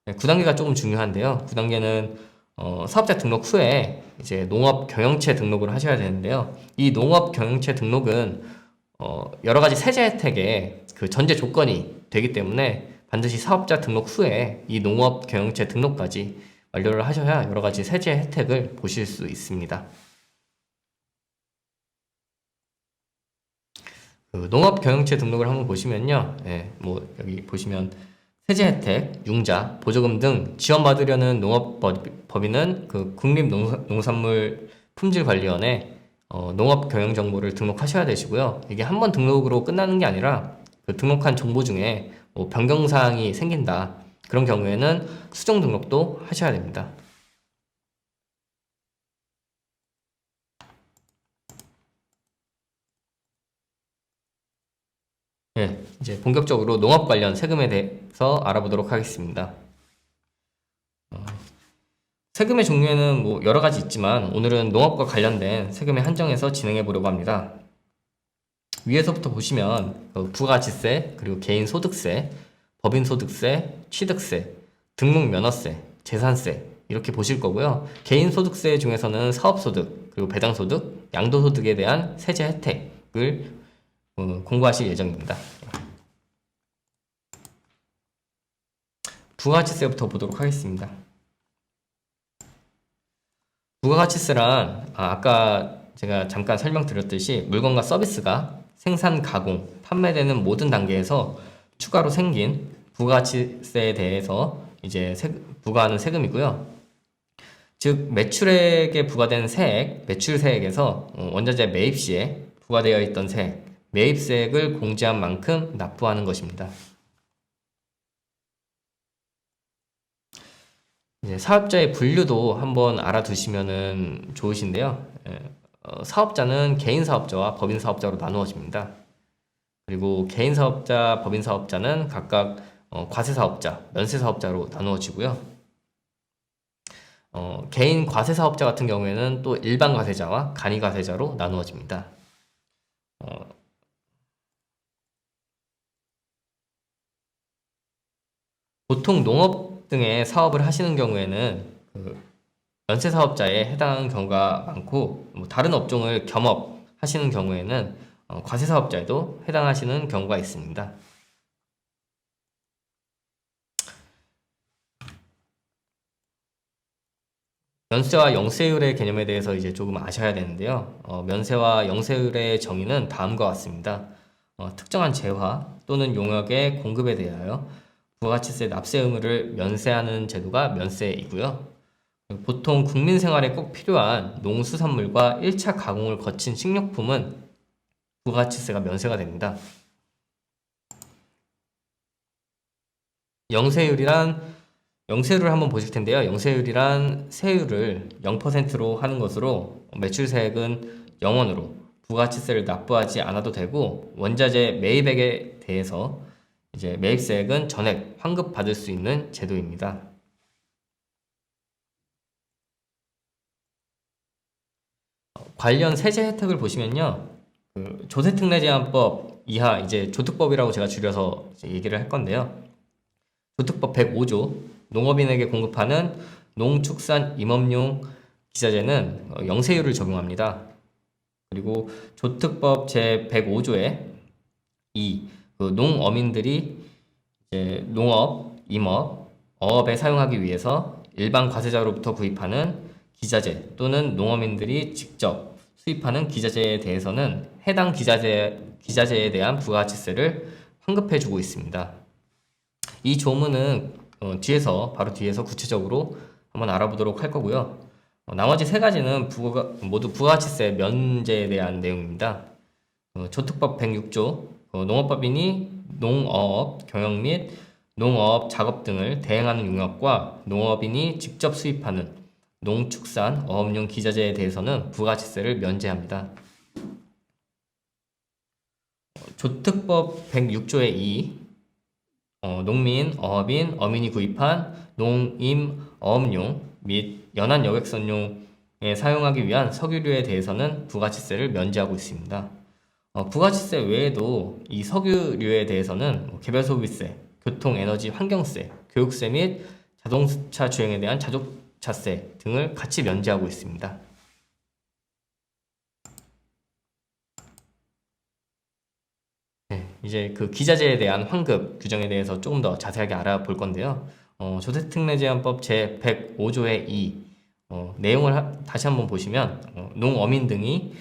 9단계가 조금 중요한데요. 9단계는 사업자 등록 후에 이제 농업 경영체 등록을 하셔야 되는데요. 이 농업 경영체 등록은 여러 가지 세제 혜택의 그 전제 조건이 되기 때문에 반드시 사업자 등록 후에 이 농업 경영체 등록까지 완료를 하셔야 여러 가지 세제 혜택을 보실 수 있습니다. 그 농업 경영체 등록을 한번 보시면요. 뭐 여기 보시면 세제 혜택, 융자, 보조금 등 지원받으려는 농업법인은 그 국립농산물 품질관리원에 농업 경영 정보를 등록하셔야 되시고요. 이게 한 번 등록으로 끝나는 게 아니라 그 등록한 정보 중에 뭐 변경사항이 생긴다, 그런 경우에는 수정 등록도 하셔야 됩니다. 네, 이제 본격적으로 농업 관련 세금에 대해서 알아보도록 하겠습니다. 세금의 종류에는 뭐 여러 가지 있지만 오늘은 농업과 관련된 세금에 한정해서 진행해 보려고 합니다. 위에서부터 보시면 부가가치세, 그리고 개인소득세, 법인소득세, 취득세, 등록면허세, 재산세 이렇게 보실 거고요. 개인소득세 중에서는 사업소득, 그리고 배당소득, 양도소득에 대한 세제 혜택을 공부하실 예정입니다. 부가가치세부터 보도록 하겠습니다. 부가가치세란 아까 제가 잠깐 설명드렸듯이 물건과 서비스가 생산, 가공, 판매되는 모든 단계에서 추가로 생긴 부가가치세에 대해서 이제 부과하는 세금이고요. 즉 매출액에 부과된 세액, 매출세액에서 원자재 매입 시에 부과되어 있던 세액, 매입세액을 공제한 만큼 납부하는 것입니다. 이제 사업자의 분류도 한번 알아두시면 좋으신데요. 사업자는 개인 사업자와 법인 사업자로 나누어집니다. 그리고 개인 사업자, 법인 사업자는 각각 과세 사업자, 면세 사업자로 나누어지고요. 개인 과세 사업자 같은 경우에는 또 일반 과세자와 간이 과세자로 나누어집니다. 보통 농업 등의 사업을 하시는 경우에는 면세 사업자에 해당하는 경우가 많고 다른 업종을 겸업 하시는 경우에는 과세 사업자에도 해당하시는 경우가 있습니다. 면세와 영세율의 개념에 대해서 이제 조금 아셔야 되는데요. 면세와 영세율의 정의는 다음과 같습니다. 특정한 재화 또는 용역의 공급에 대하여 부가가치세 납세 의무를 면세하는 제도가 면세이고요. 보통 국민 생활에 꼭 필요한 농수산물과 1차 가공을 거친 식료품은 부가가치세가 면세가 됩니다. 영세율을 한번 보실 텐데요. 영세율이란 세율을 0%로 하는 것으로 매출세액은 0원으로 부가가치세를 납부하지 않아도 되고 원자재 매입액에 대해서 이제 매입세액은 전액 환급받을 수 있는 제도입니다. 관련 세제 혜택을 보시면요. 조세특례제한법 이하 이제 조특법이라고 제가 줄여서 얘기를 할 건데요. 조특법 105조 농업인에게 공급하는 농축산 임업용 기자재는 영세율을 적용합니다. 그리고 조특법 제 105조에 농어민들이 이제 농업, 임업, 어업에 사용하기 위해서 일반 과세자로부터 구입하는 기자재 또는 농어민들이 직접 수입하는 기자재에 대해서는 해당 기자재에 대한 부가가치세를 환급해주고 있습니다. 이 조문은 바로 뒤에서 구체적으로 한번 알아보도록 할 거고요. 나머지 세 가지는 모두 부가가치세 면제에 대한 내용입니다. 조특법 106조 농업법인이 농어업 경영 및 농어업 작업 등을 대행하는 용역과 농업인이 직접 수입하는 농축산 어업용 기자재에 대해서는 부가가치세를 면제합니다. 조특법 106조의 2 농민, 어업인, 어민이 구입한 농임, 어업용 및 연안 여객선용에 사용하기 위한 석유류에 대해서는 부가가치세를 면제하고 있습니다. 부가가치세 외에도 이 석유류에 대해서는 개별 소비세, 교통, 에너지, 환경세, 교육세 및 자동차 주행에 대한 자동차세 등을 같이 면제하고 있습니다. 이제 그 기자재에 대한 환급 규정에 대해서 조금 더 자세하게 알아볼 건데요. 조세특례제한법 제 105조의 2 내용을 다시 한번 보시면 농어민 등이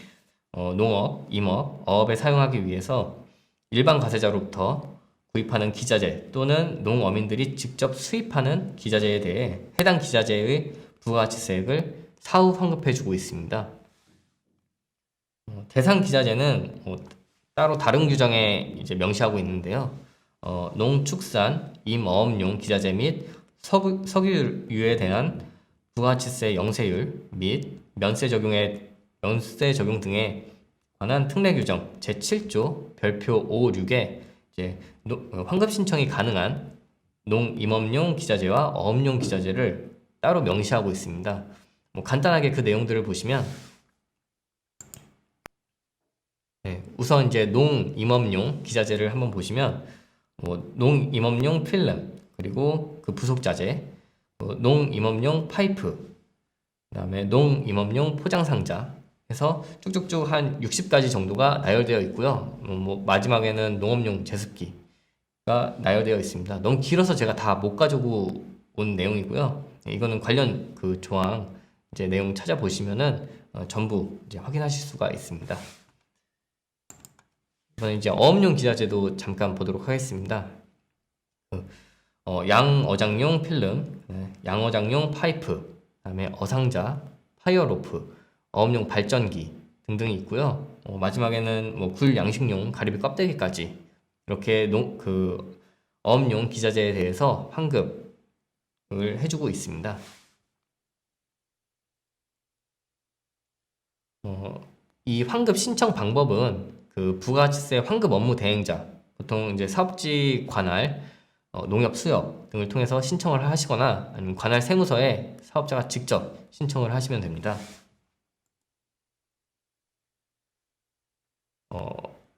농업, 임업, 어업에 사용하기 위해서 일반 과세자로부터 구입하는 기자재 또는 농어민들이 직접 수입하는 기자재에 대해 해당 기자재의 부가가치세액을 사후 환급해주고 있습니다. 대상 기자재는 따로 다른 규정에 이제 명시하고 있는데요. 농축산, 임어업용 기자재 및 석유유에 대한 부가가치세 영세율 및 면세 적용 등에 관한 특례 규정 제7조 별표 5, 6에 이제 환급 신청이 가능한 농임업용 기자재와 어업용 기자재를 따로 명시하고 있습니다. 뭐 간단하게 그 내용들을 보시면 우선 이제 농임업용 기자재를 한번 보시면 농임업용 필름 그리고 그 부속 자재, 농임업용 파이프, 그다음에 농임업용 포장 상자 해서 쭉쭉쭉 한 60가지 정도가 나열되어 있고요. 마지막에는 농업용 제습기가 나열되어 있습니다. 너무 길어서 제가 다 못 가지고 온 내용이고요. 이거는 관련 그 조항 이제 내용 찾아보시면은 전부 이제 확인하실 수가 있습니다. 이번에 이제 어업용 기자재도 잠깐 보도록 하겠습니다. 양어장용 필름, 양어장용 파이프, 그다음에 어상자, 파이어로프, 어업용 발전기 등등이 있고요. 마지막에는 굴 양식용 가리비 껍데기까지 이렇게 그 어업용 기자재에 대해서 환급을 해주고 있습니다. 이 환급 신청 방법은 그 부가가치세 환급 업무 대행자, 보통 이제 사업지 관할, 농협 수협 등을 통해서 신청을 하시거나 아니면 관할 세무서에 사업자가 직접 신청을 하시면 됩니다.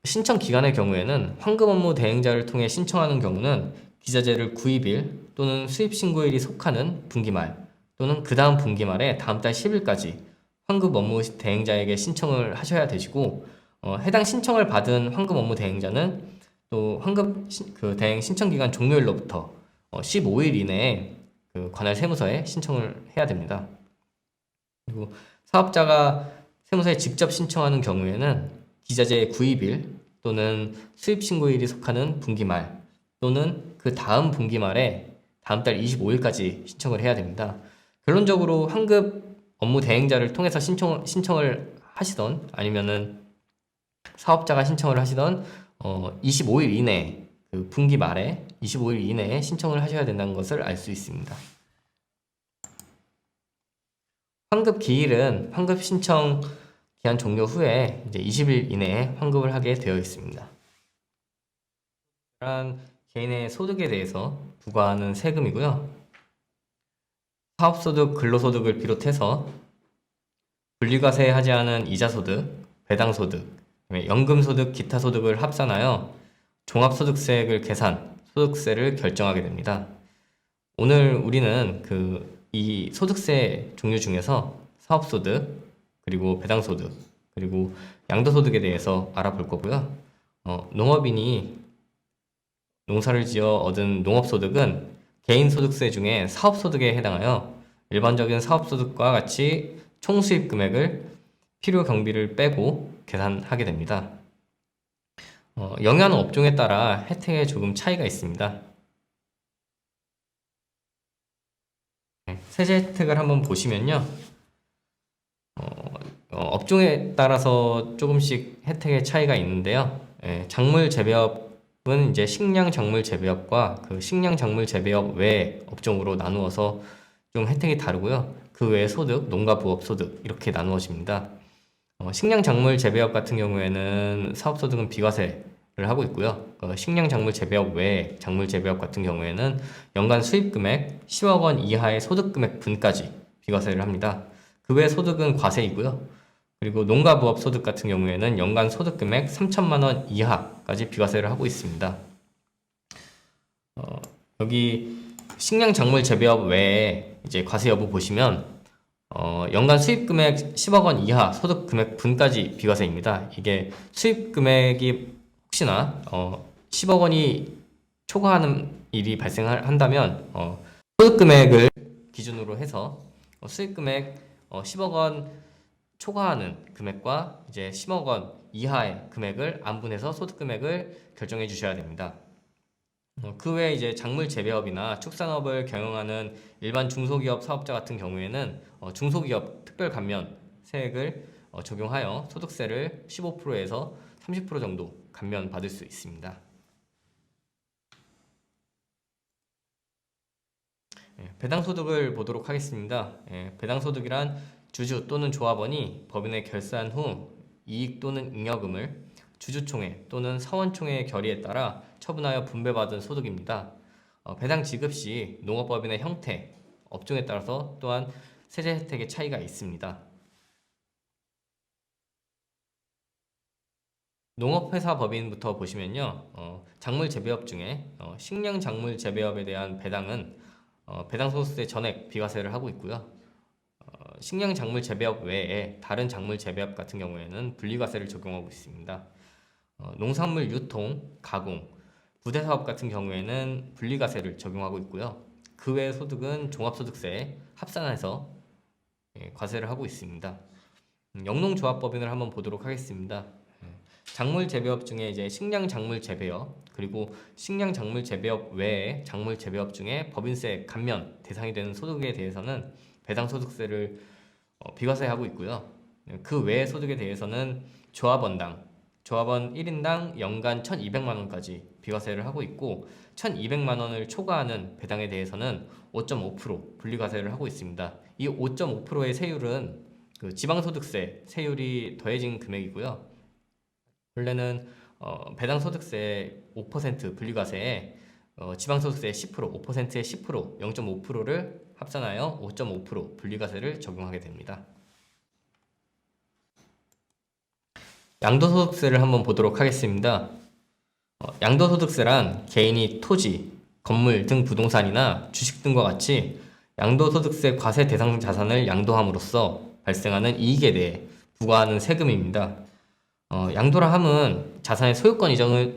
신청 기간의 경우에는 환급 업무 대행자를 통해 신청하는 경우는 기자재를 구입일 또는 수입 신고일이 속하는 분기말 또는 그 다음 분기말에 다음 달 10일까지 환급 업무 대행자에게 신청을 하셔야 되시고, 해당 신청을 받은 환급 업무 대행자는 또 환급 그 대행 신청 기간 종료일로부터 15일 이내에 그 관할 세무서에 신청을 해야 됩니다. 그리고 사업자가 세무서에 직접 신청하는 경우에는 기자재 구입일 또는 수입 신고일이 속하는 분기말 또는 그 다음 분기말에 다음 달 25일까지 신청을 해야 됩니다. 결론적으로 환급 업무 대행자를 통해서 신청을 하시던 아니면은 사업자가 신청을 하시던 25일 이내에 그 분기 말에 25일 이내에 신청을 하셔야 된다는 것을 알 수 있습니다. 환급 기일은 환급 신청 기한 종료 후에 이제 20일 이내에 환급을 하게 되어 있습니다. 이러한 개인의 소득에 대해서 부과하는 세금이고요. 사업소득, 근로소득을 비롯해서 분리과세하지 않은 이자소득, 배당소득, 연금소득, 기타소득을 합산하여 종합소득세액을 계산, 소득세를 결정하게 됩니다. 오늘 우리는 이 소득세 종류 중에서 사업소득, 그리고 배당소득, 그리고 양도소득에 대해서 알아볼 거고요. 농업인이 농사를 지어 얻은 농업소득은 개인소득세 중에 사업소득에 해당하여 일반적인 사업소득과 같이 총수입 금액을 필요 경비를 빼고 계산하게 됩니다. 영유하는 업종에 따라 혜택에 조금 차이가 있습니다. 세제 혜택을 한번 보시면요. 업종에 따라서 조금씩 혜택의 차이가 있는데요. 작물 재배업은 이제 식량 작물 재배업과 그 식량 작물 재배업 외 업종으로 나누어서 좀 혜택이 다르고요. 그 외에 소득, 농가 부업 소득 이렇게 나누어집니다. 식량 작물 재배업 같은 경우에는 사업소득은 비과세를 하고 있고요. 식량 작물 재배업 외 작물 재배업 같은 경우에는 연간 수입 금액 10억 원 이하의 소득 금액 분까지 비과세를 합니다. 그 외 소득은 과세이고요. 그리고 농가 부업 소득 같은 경우에는 연간 소득 금액 3천만 원 이하까지 비과세를 하고 있습니다. 여기 식량 작물 재배업 외에 이제 과세 여부 보시면 연간 수입 금액 10억 원 이하 소득 금액 분까지 비과세입니다. 이게 수입 금액이 혹시나 10억 원이 초과하는 일이 발생한다면 소득 금액을 기준으로 해서 수입 금액 10억 원 초과하는 금액과 이제 10억 원 이하의 금액을 안분해서 소득 금액을 결정해 주셔야 됩니다. 그 외에 이제 작물 재배업이나 축산업을 경영하는 일반 중소기업 사업자 같은 경우에는 중소기업 특별 감면 세액을 적용하여 소득세를 15%에서 30% 정도 감면 받을 수 있습니다. 배당소득을 보도록 하겠습니다. 배당소득이란 주주 또는 조합원이 법인에 결산 후 이익 또는 잉여금을 주주총회 또는 사원총회의 결의에 따라 처분하여 분배받은 소득입니다. 배당 지급 시 농업법인의 형태, 업종에 따라서 또한 세제 혜택의 차이가 있습니다. 농업회사 법인부터 보시면요, 작물 재배업 중에 식량 작물 재배업에 대한 배당은 배당소득세 전액 비과세를 하고 있고요. 식량 작물 재배업 외에 다른 작물 재배업 같은 경우에는 분리과세를 적용하고 있습니다. 농산물 유통, 가공, 부대사업 같은 경우에는 분리과세를 적용하고 있고요. 그 외의 소득은 종합소득세에 합산해서 과세를 하고 있습니다. 영농조합법인을 한번 보도록 하겠습니다. 작물 재배업 중에 이제 식량 작물 재배업, 그리고 식량 작물 재배업 외에 작물 재배업 중에 법인세 감면 대상이 되는 소득에 대해서는 배당소득세를 비과세하고 있고요. 그 외의 소득에 대해서는 조합원 1인당 연간 1,200만 원까지 비과세를 하고 있고, 1,200만 원을 초과하는 배당에 대해서는 5.5% 분리과세를 하고 있습니다. 이 5.5%의 세율은 그 지방소득세 세율이 더해진 금액이고요. 원래는 배당소득세 5% 분리과세에 지방소득세 10%, 5%의 10%, 0.5%를 합산하여 5.5% 분리과세를 적용하게 됩니다. 양도소득세를 한번 보도록 하겠습니다. 양도소득세란 개인이 토지, 건물 등 부동산이나 주식 등과 같이 양도소득세 과세 대상 자산을 양도함으로써 발생하는 이익에 대해 부과하는 세금입니다. 양도라 함은 자산의 소유권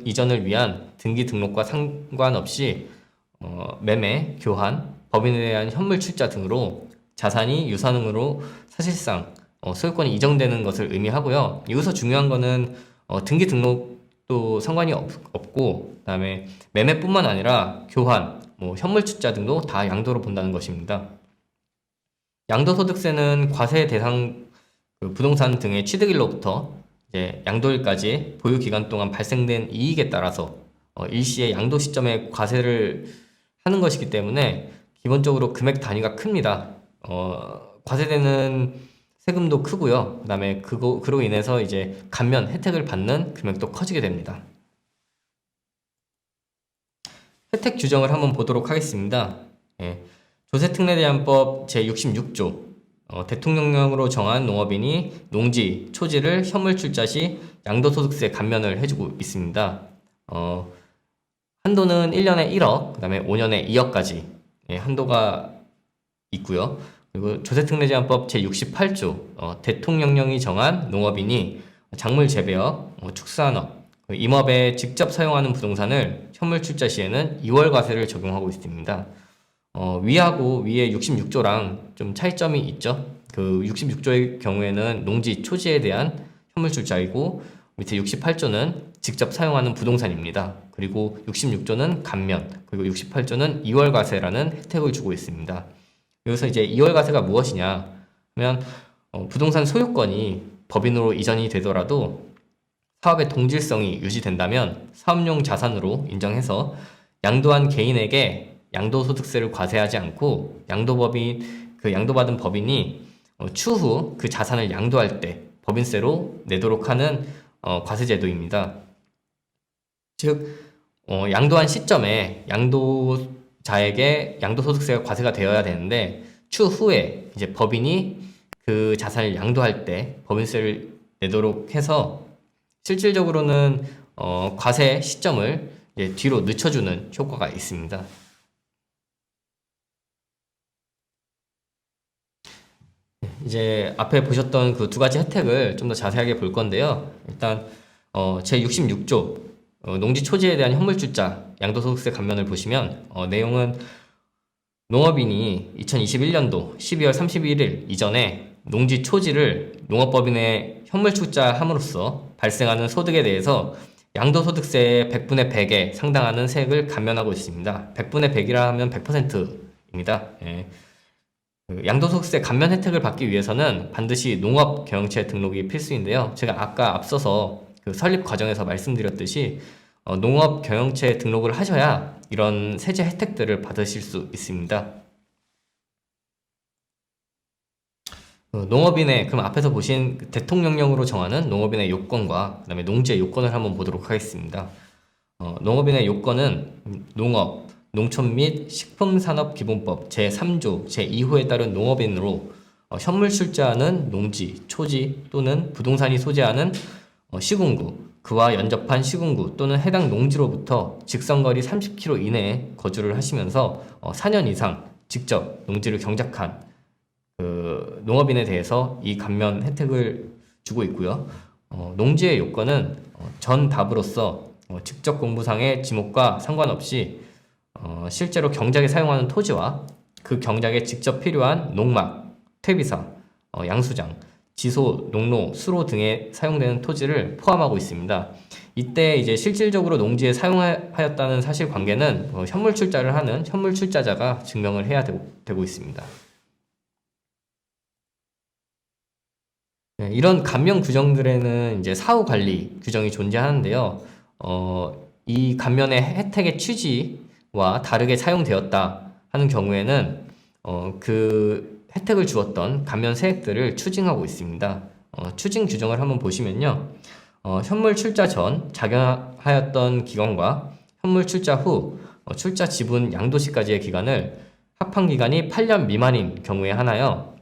이전을 위한 등기 등록과 상관없이 매매, 교환, 법인에 대한 현물 출자 등으로 자산이 유산으로 사실상 소유권이 이전되는 것을 의미하고요. 여기서 중요한 거는 등기 등록도 상관이 없고, 그다음에 매매뿐만 아니라 교환, 현물 출자 등도 다 양도로 본다는 것입니다. 양도소득세는 과세 대상 부동산 등의 취득일로부터 양도일까지 보유 기간 동안 발생된 이익에 따라서 일시의 양도 시점에 과세를 하는 것이기 때문에 기본적으로 금액 단위가 큽니다. 과세되는 세금도 크고요. 그다음에 그로 인해서 이제 감면 혜택을 받는 금액도 커지게 됩니다. 혜택 규정을 한번 보도록 하겠습니다. 조세특례대안법 제66조 대통령령으로 정한 농업인이 농지, 초지를 현물 출자 시 양도소득세 감면을 해주고 있습니다. 한도는 1년에 1억, 그 다음에 5년에 2억까지 한도가 있고요. 그리고 조세특례제한법 제68조 대통령령이 정한 농업인이 작물 재배업, 축산업, 임업에 직접 사용하는 부동산을 현물 출자 시에는 2월 과세를 적용하고 있습니다. 위하고 위에 66조랑 좀 차이점이 있죠. 그 66조의 경우에는 농지, 초지에 대한 현물 출자이고, 밑에 68조는 직접 사용하는 부동산입니다. 그리고 66조는 감면, 그리고 68조는 2월 과세라는 혜택을 주고 있습니다. 여기서 이제 2월 과세가 무엇이냐 하면 부동산 소유권이 법인으로 이전이 되더라도 사업의 동질성이 유지된다면 사업용 자산으로 인정해서 양도한 개인에게 양도소득세를 과세하지 않고 양도받은 법인이 추후 그 자산을 양도할 때 법인세로 내도록 하는 과세제도입니다. 즉 양도한 시점에 양도자에게 양도소득세가 과세가 되어야 되는데, 추후에 이제 법인이 그 자산을 양도할 때 법인세를 내도록 해서 실질적으로는 과세 시점을 이제 뒤로 늦춰주는 효과가 있습니다. 이제 앞에 보셨던 그 두 가지 혜택을 좀 더 자세하게 볼 건데요. 일단 제66조 농지 초지에 대한 현물 출자 양도소득세 감면을 보시면 내용은 농업인이 2021년도 12월 31일 이전에 농지 초지를 농업법인에 현물 출자함으로써 발생하는 소득에 대해서 양도소득세의 100분의 100에 상당하는 세액을 감면하고 있습니다. 100분의 100이라 하면 100%입니다. 양도소득세 감면 혜택을 받기 위해서는 반드시 농업경영체 등록이 필수인데요. 제가 아까 앞서서 그 설립 과정에서 말씀드렸듯이 농업경영체 등록을 하셔야 이런 세제 혜택들을 받으실 수 있습니다. 농업인의 그럼 앞에서 보신 그 대통령령으로 정하는 농업인의 요건과 그다음에 농지의 요건을 한번 보도록 하겠습니다. 농업인의 요건은 농업, 농촌 및 식품산업기본법 제3조 제2호에 따른 농업인으로 현물 출자하는 농지, 초지 또는 부동산이 소재하는 시군구, 그와 연접한 시군구 또는 해당 농지로부터 직선거리 30km 이내에 거주를 하시면서 4년 이상 직접 농지를 경작한 그 농업인에 대해서 이 감면 혜택을 주고 있고요. 농지의 요건은 전 답으로서 직접 공부상의 지목과 상관없이 실제로 경작에 사용하는 토지와 그 경작에 직접 필요한 농막, 퇴비사, 양수장, 지소, 농로, 수로 등에 사용되는 토지를 포함하고 있습니다. 이때 이제 실질적으로 농지에 사용하였다는 사실관계는 현물 출자를 하는 현물 출자자가 증명을 해야 되고 있습니다. 네, 이런 감면 규정들에는 이제 사후 관리 규정이 존재하는데요. 이 감면의 혜택의 취지와 다르게 사용되었다 하는 경우에는 그 혜택을 주었던 감면 세액들을 추징하고 있습니다. 추징 규정을 한번 보시면요. 현물 출자 전 작용하였던 기간과 현물 출자 후 출자 지분 양도시까지의 기간을 합한 기간이 8년 미만인 경우에 하나요.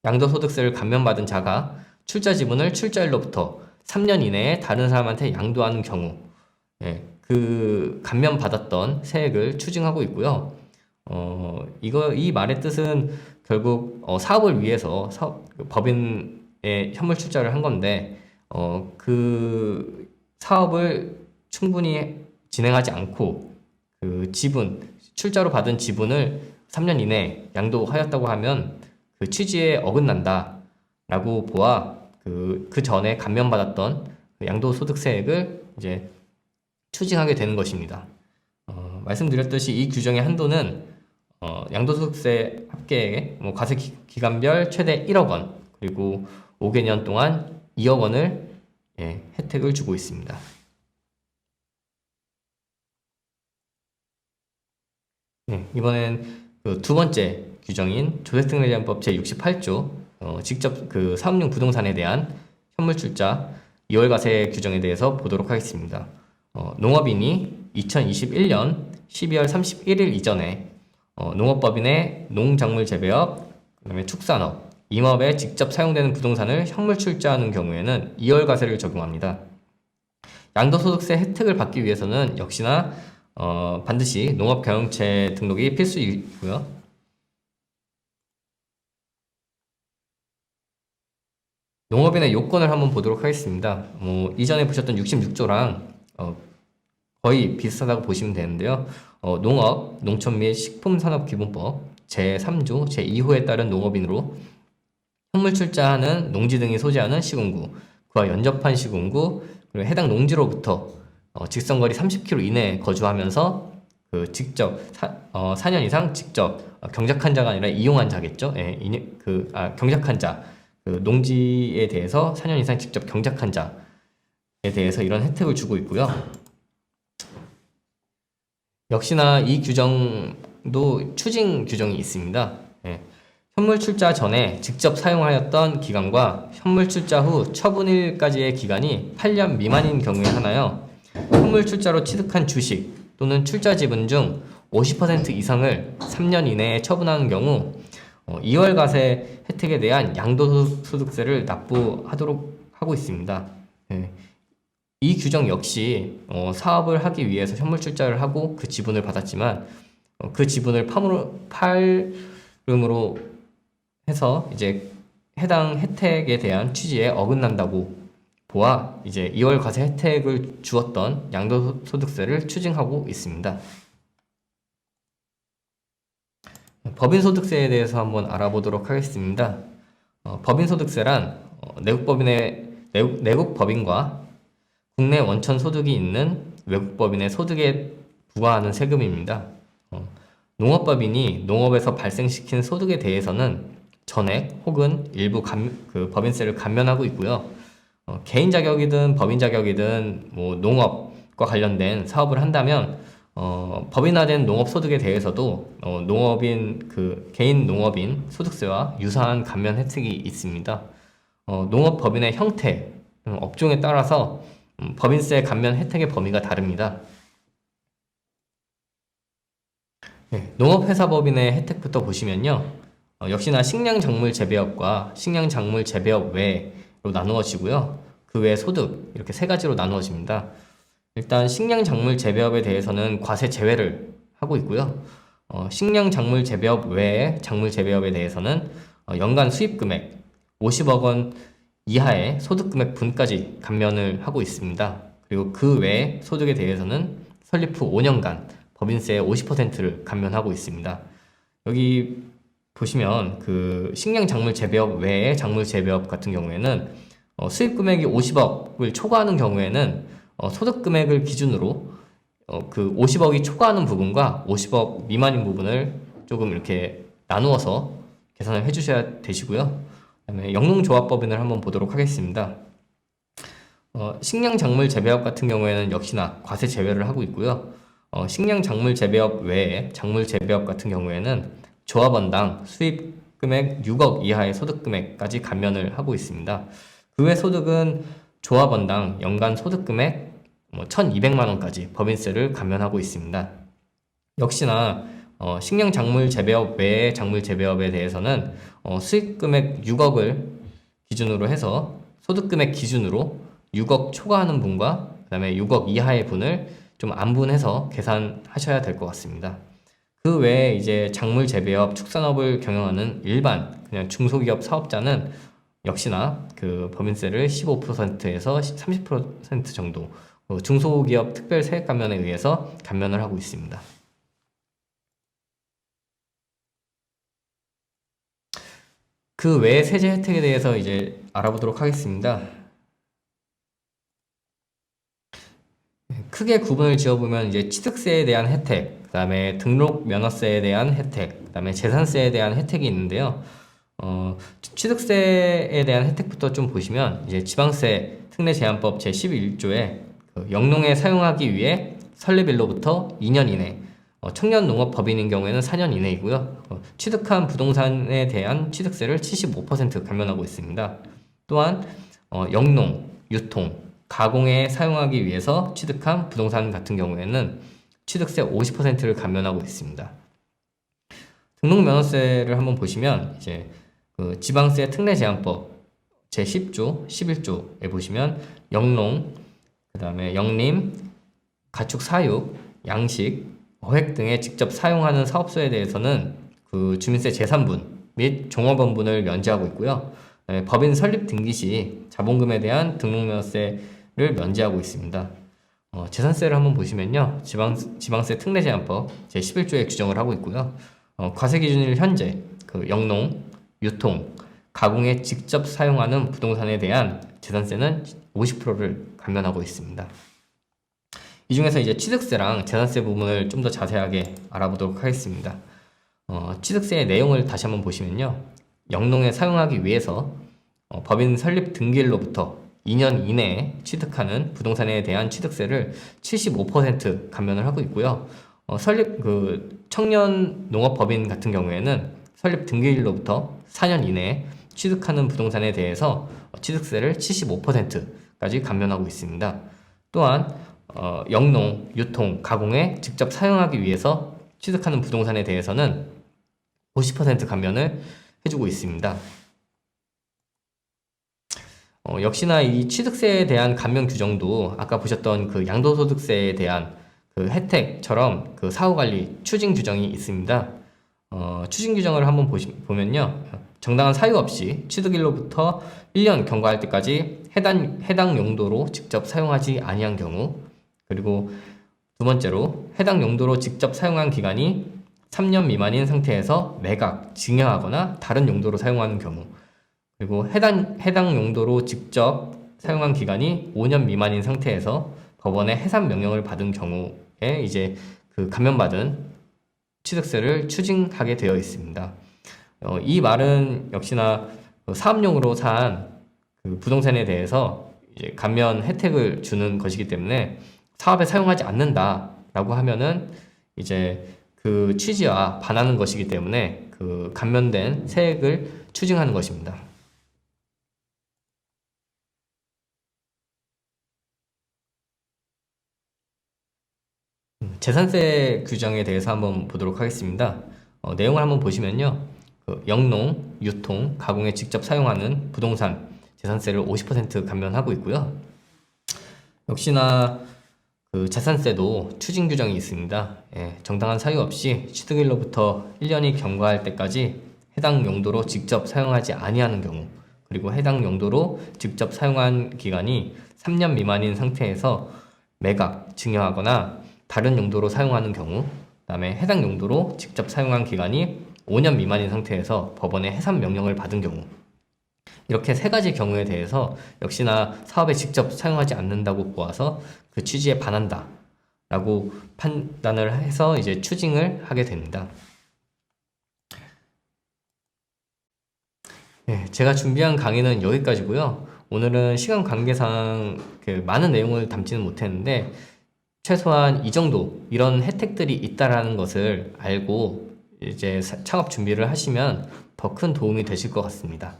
양도소득세를 감면받은 자가 출자 지분을 출자일로부터 3년 이내에 다른 사람한테 양도하는 경우, 그 감면받았던 세액을 추징하고 있고요. 이 말의 뜻은 결국 사업을 위해서 법인에 현물 출자를 한 건데 그 사업을 충분히 진행하지 않고 그 지분, 출자로 받은 지분을 3년 이내에 양도하였다고 하면 그 취지에 어긋난다 라고 보아 그 전에 감면받았던 그 양도소득세액을 이제 추징하게 되는 것입니다. 말씀드렸듯이 이 규정의 한도는 양도소득세 합계액의 과세 기간별 최대 1억 원 그리고 5개년 동안 2억 원을 혜택을 주고 있습니다. 이번엔 그 두 번째 규정인 조세특례제한법 제68조 직접 그 사업용 부동산에 대한 현물 출자 2월 과세 규정에 대해서 보도록 하겠습니다. 농업인이 2021년 12월 31일 이전에 농업법인의 농작물 재배업, 그다음에 축산업, 임업에 직접 사용되는 부동산을 현물 출자하는 경우에는 2월 과세를 적용합니다. 양도소득세 혜택을 받기 위해서는 역시나 반드시 농업경영체 등록이 필수이고요. 농업인의 요건을 한번 보도록 하겠습니다. 이전에 보셨던 66조랑 거의 비슷하다고 보시면 되는데요. 농업, 농촌 및 식품산업기본법 제3조 제2호에 따른 농업인으로 현물 출자하는 농지 등이 소재하는 시군구, 그와 연접한 시군구, 그리고 해당 농지로부터 직선거리 30km 이내에 거주하면서 그 직접 4년 이상 직접 경작한 자가 아니라 이용한 자겠죠. 경작한 자, 그 농지에 대해서 4년 이상 직접 경작한 자에 대해서 이런 혜택을 주고 있고요. 역시나 이 규정도 추징 규정이 있습니다. 현물 출자 전에 직접 사용하였던 기간과 현물 출자 후 처분일까지의 기간이 8년 미만인 경우에 하나요. 현물 출자로 취득한 주식 또는 출자 지분 중 50% 이상을 3년 이내에 처분하는 경우 2월 과세 혜택에 대한 양도소득세를 납부하도록 하고 있습니다. 이 규정 역시 사업을 하기 위해서 현물 출자를 하고 그 지분을 받았지만 그 지분을 팔음으로 해서 이제 해당 혜택에 대한 취지에 어긋난다고 보아 이제 2월 과세 혜택을 주었던 양도소득세를 추징하고 있습니다. 법인소득세에 대해서 한번 알아보도록 하겠습니다. 법인소득세란 내국법인과 국내 원천 소득이 있는 외국법인의 소득에 부과하는 세금입니다. 농업법인이 농업에서 발생시킨 소득에 대해서는 전액 혹은 일부 그 법인세를 감면하고 있고요. 개인 자격이든 법인 자격이든 농업과 관련된 사업을 한다면 법인화된 농업소득에 대해서도 농업인 개인 농업인 소득세와 유사한 감면 혜택이 있습니다. 농업법인의 형태, 업종에 따라서 법인세 감면 혜택의 범위가 다릅니다. 네, 농업회사법인의 혜택부터 보시면요. 역시나 식량작물 재배업과 식량작물 재배업 외로 나누어지고요. 그 외 소득 이렇게 세 가지로 나누어집니다. 일단 식량작물 재배업에 대해서는 과세 제외를 하고 있고요. 식량작물 재배업 외의 작물 재배업에 대해서는 연간 수입금액 50억 원 이하의 소득금액 분까지 감면을 하고 있습니다. 그리고 그 외의 소득에 대해서는 설립 후 5년간 법인세의 50%를 감면하고 있습니다. 여기 보시면 식량작물 재배업 외의 작물 재배업 같은 경우에는 수입금액이 50억을 초과하는 경우에는 소득금액을 기준으로 그 50억이 초과하는 부분과 50억 미만인 부분을 조금 이렇게 나누어서 계산을 해주셔야 되시고요. 그다음에 영농조합법인을 한번 보도록 하겠습니다. 식량작물 재배업 같은 경우에는 역시나 과세 제외를 하고 있고요. 식량작물 재배업 외에 작물 재배업 같은 경우에는 조합원당 수입금액 6억 이하의 소득금액까지 감면을 하고 있습니다. 그 외 소득은 조합원당 연간 소득금액 1,200만 원까지 법인세를 감면하고 있습니다. 역시나 식량작물 재배업 외의 작물 재배업에 대해서는 수익금액 6억을 기준으로 해서 소득금액 기준으로 6억 초과하는 분과 그 다음에 6억 이하의 분을 좀 안분해서 계산하셔야 될 것 같습니다. 그 외에 이제 작물 재배업, 축산업을 경영하는 일반 그냥 중소기업 사업자는 역시나 그 법인세를 15%에서 30% 정도 중소기업 특별 세액 감면에 의해서 감면을 하고 있습니다. 그 외의 세제 혜택에 대해서 이제 알아보도록 하겠습니다. 크게 구분을 지어보면 이제 취득세에 대한 혜택, 그 다음에 등록 면허세에 대한 혜택, 그 다음에 재산세에 대한 혜택이 있는데요. 취득세에 대한 혜택부터 좀 보시면 이제 지방세 특례제한법 제11조에 영농에 사용하기 위해 설립일로부터 2년 이내, 청년농업법인인 경우에는 4년 이내이고요. 취득한 부동산에 대한 취득세를 75% 감면하고 있습니다. 또한 영농, 유통, 가공에 사용하기 위해서 취득한 부동산 같은 경우에는 취득세 50%를 감면하고 있습니다. 등록면허세를 한번 보시면 이제 지방세 특례제한법 제10조, 11조에 보시면 영농, 그 다음에 영림, 가축 사육, 양식, 어획 등에 직접 사용하는 사업소에 대해서는 그 주민세 제3분 및 종업원분을 면제하고 있고요. 법인 설립 등기 시 자본금에 대한 등록면허세를 면제하고 있습니다. 재산세를 한번 보시면요. 지방세 특례제한법 제11조에 규정을 하고 있고요. 과세 기준일 현재 영농, 유통, 가공에 직접 사용하는 부동산에 대한 재산세는 50%를 감면하고 있습니다. 이 중에서 이제 취득세랑 재산세 부분을 좀 더 자세하게 알아보도록 하겠습니다. 취득세의 내용을 다시 한번 보시면요. 영농에 사용하기 위해서 법인 설립 등기일로부터 2년 이내에 취득하는 부동산에 대한 취득세를 75% 감면을 하고 있고요. 설립 청년 농업법인 같은 경우에는 설립 등기일로부터 4년 이내에 취득하는 부동산에 대해서 취득세를 75%까지 감면하고 있습니다. 또한 영농, 유통, 가공에 직접 사용하기 위해서 취득하는 부동산에 대해서는 50% 감면을 해주고 있습니다. 역시나 이 취득세에 대한 감면 규정도 아까 보셨던 그 양도소득세에 대한 그 혜택처럼 그 사후관리 추징 규정이 있습니다. 추징 규정을 한번 보면요. 정당한 사유 없이 취득일로부터 1년 경과할 때까지 해당 용도로 직접 사용하지 아니한 경우, 그리고 두 번째로 해당 용도로 직접 사용한 기간이 3년 미만인 상태에서 매각, 증여하거나 다른 용도로 사용하는 경우, 그리고 해당 용도로 직접 사용한 기간이 5년 미만인 상태에서 법원의 해산 명령을 받은 경우에 이제 그 감면받은 취득세를 추징하게 되어 있습니다. 이 말은 역시나 사업용으로 산 그 부동산에 대해서 이제 감면 혜택을 주는 것이기 때문에 사업에 사용하지 않는다 라고 하면은 이제 그 취지와 반하는 것이기 때문에 그 감면된 세액을 추징하는 것입니다. 재산세 규정에 대해서 한번 보도록 하겠습니다. 내용을 한번 보시면요. 그 영농, 유통, 가공에 직접 사용하는 부동산 재산세를 50% 감면하고 있고요. 역시나 그 재산세도 추징 규정이 있습니다. 예, 정당한 사유 없이 취득일로부터 1년이 경과할 때까지 해당 용도로 직접 사용하지 아니하는 경우, 그리고 해당 용도로 직접 사용한 기간이 3년 미만인 상태에서 매각, 증여하거나 다른 용도로 사용하는 경우, 그다음에 해당 용도로 직접 사용한 기간이 5년 미만인 상태에서 법원의 해산 명령을 받은 경우, 이렇게 세 가지 경우에 대해서 역시나 사업에 직접 사용하지 않는다고 보아서 그 취지에 반한다 라고 판단을 해서 이제 추징을 하게 됩니다. 네, 제가 준비한 강의는 여기까지고요. 오늘은 시간 관계상 그 많은 내용을 담지는 못했는데 최소한 이 정도 이런 혜택들이 있다라는 것을 알고 이제 창업 준비를 하시면 더 큰 도움이 되실 것 같습니다.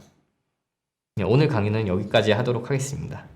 네, 오늘 강의는 여기까지 하도록 하겠습니다.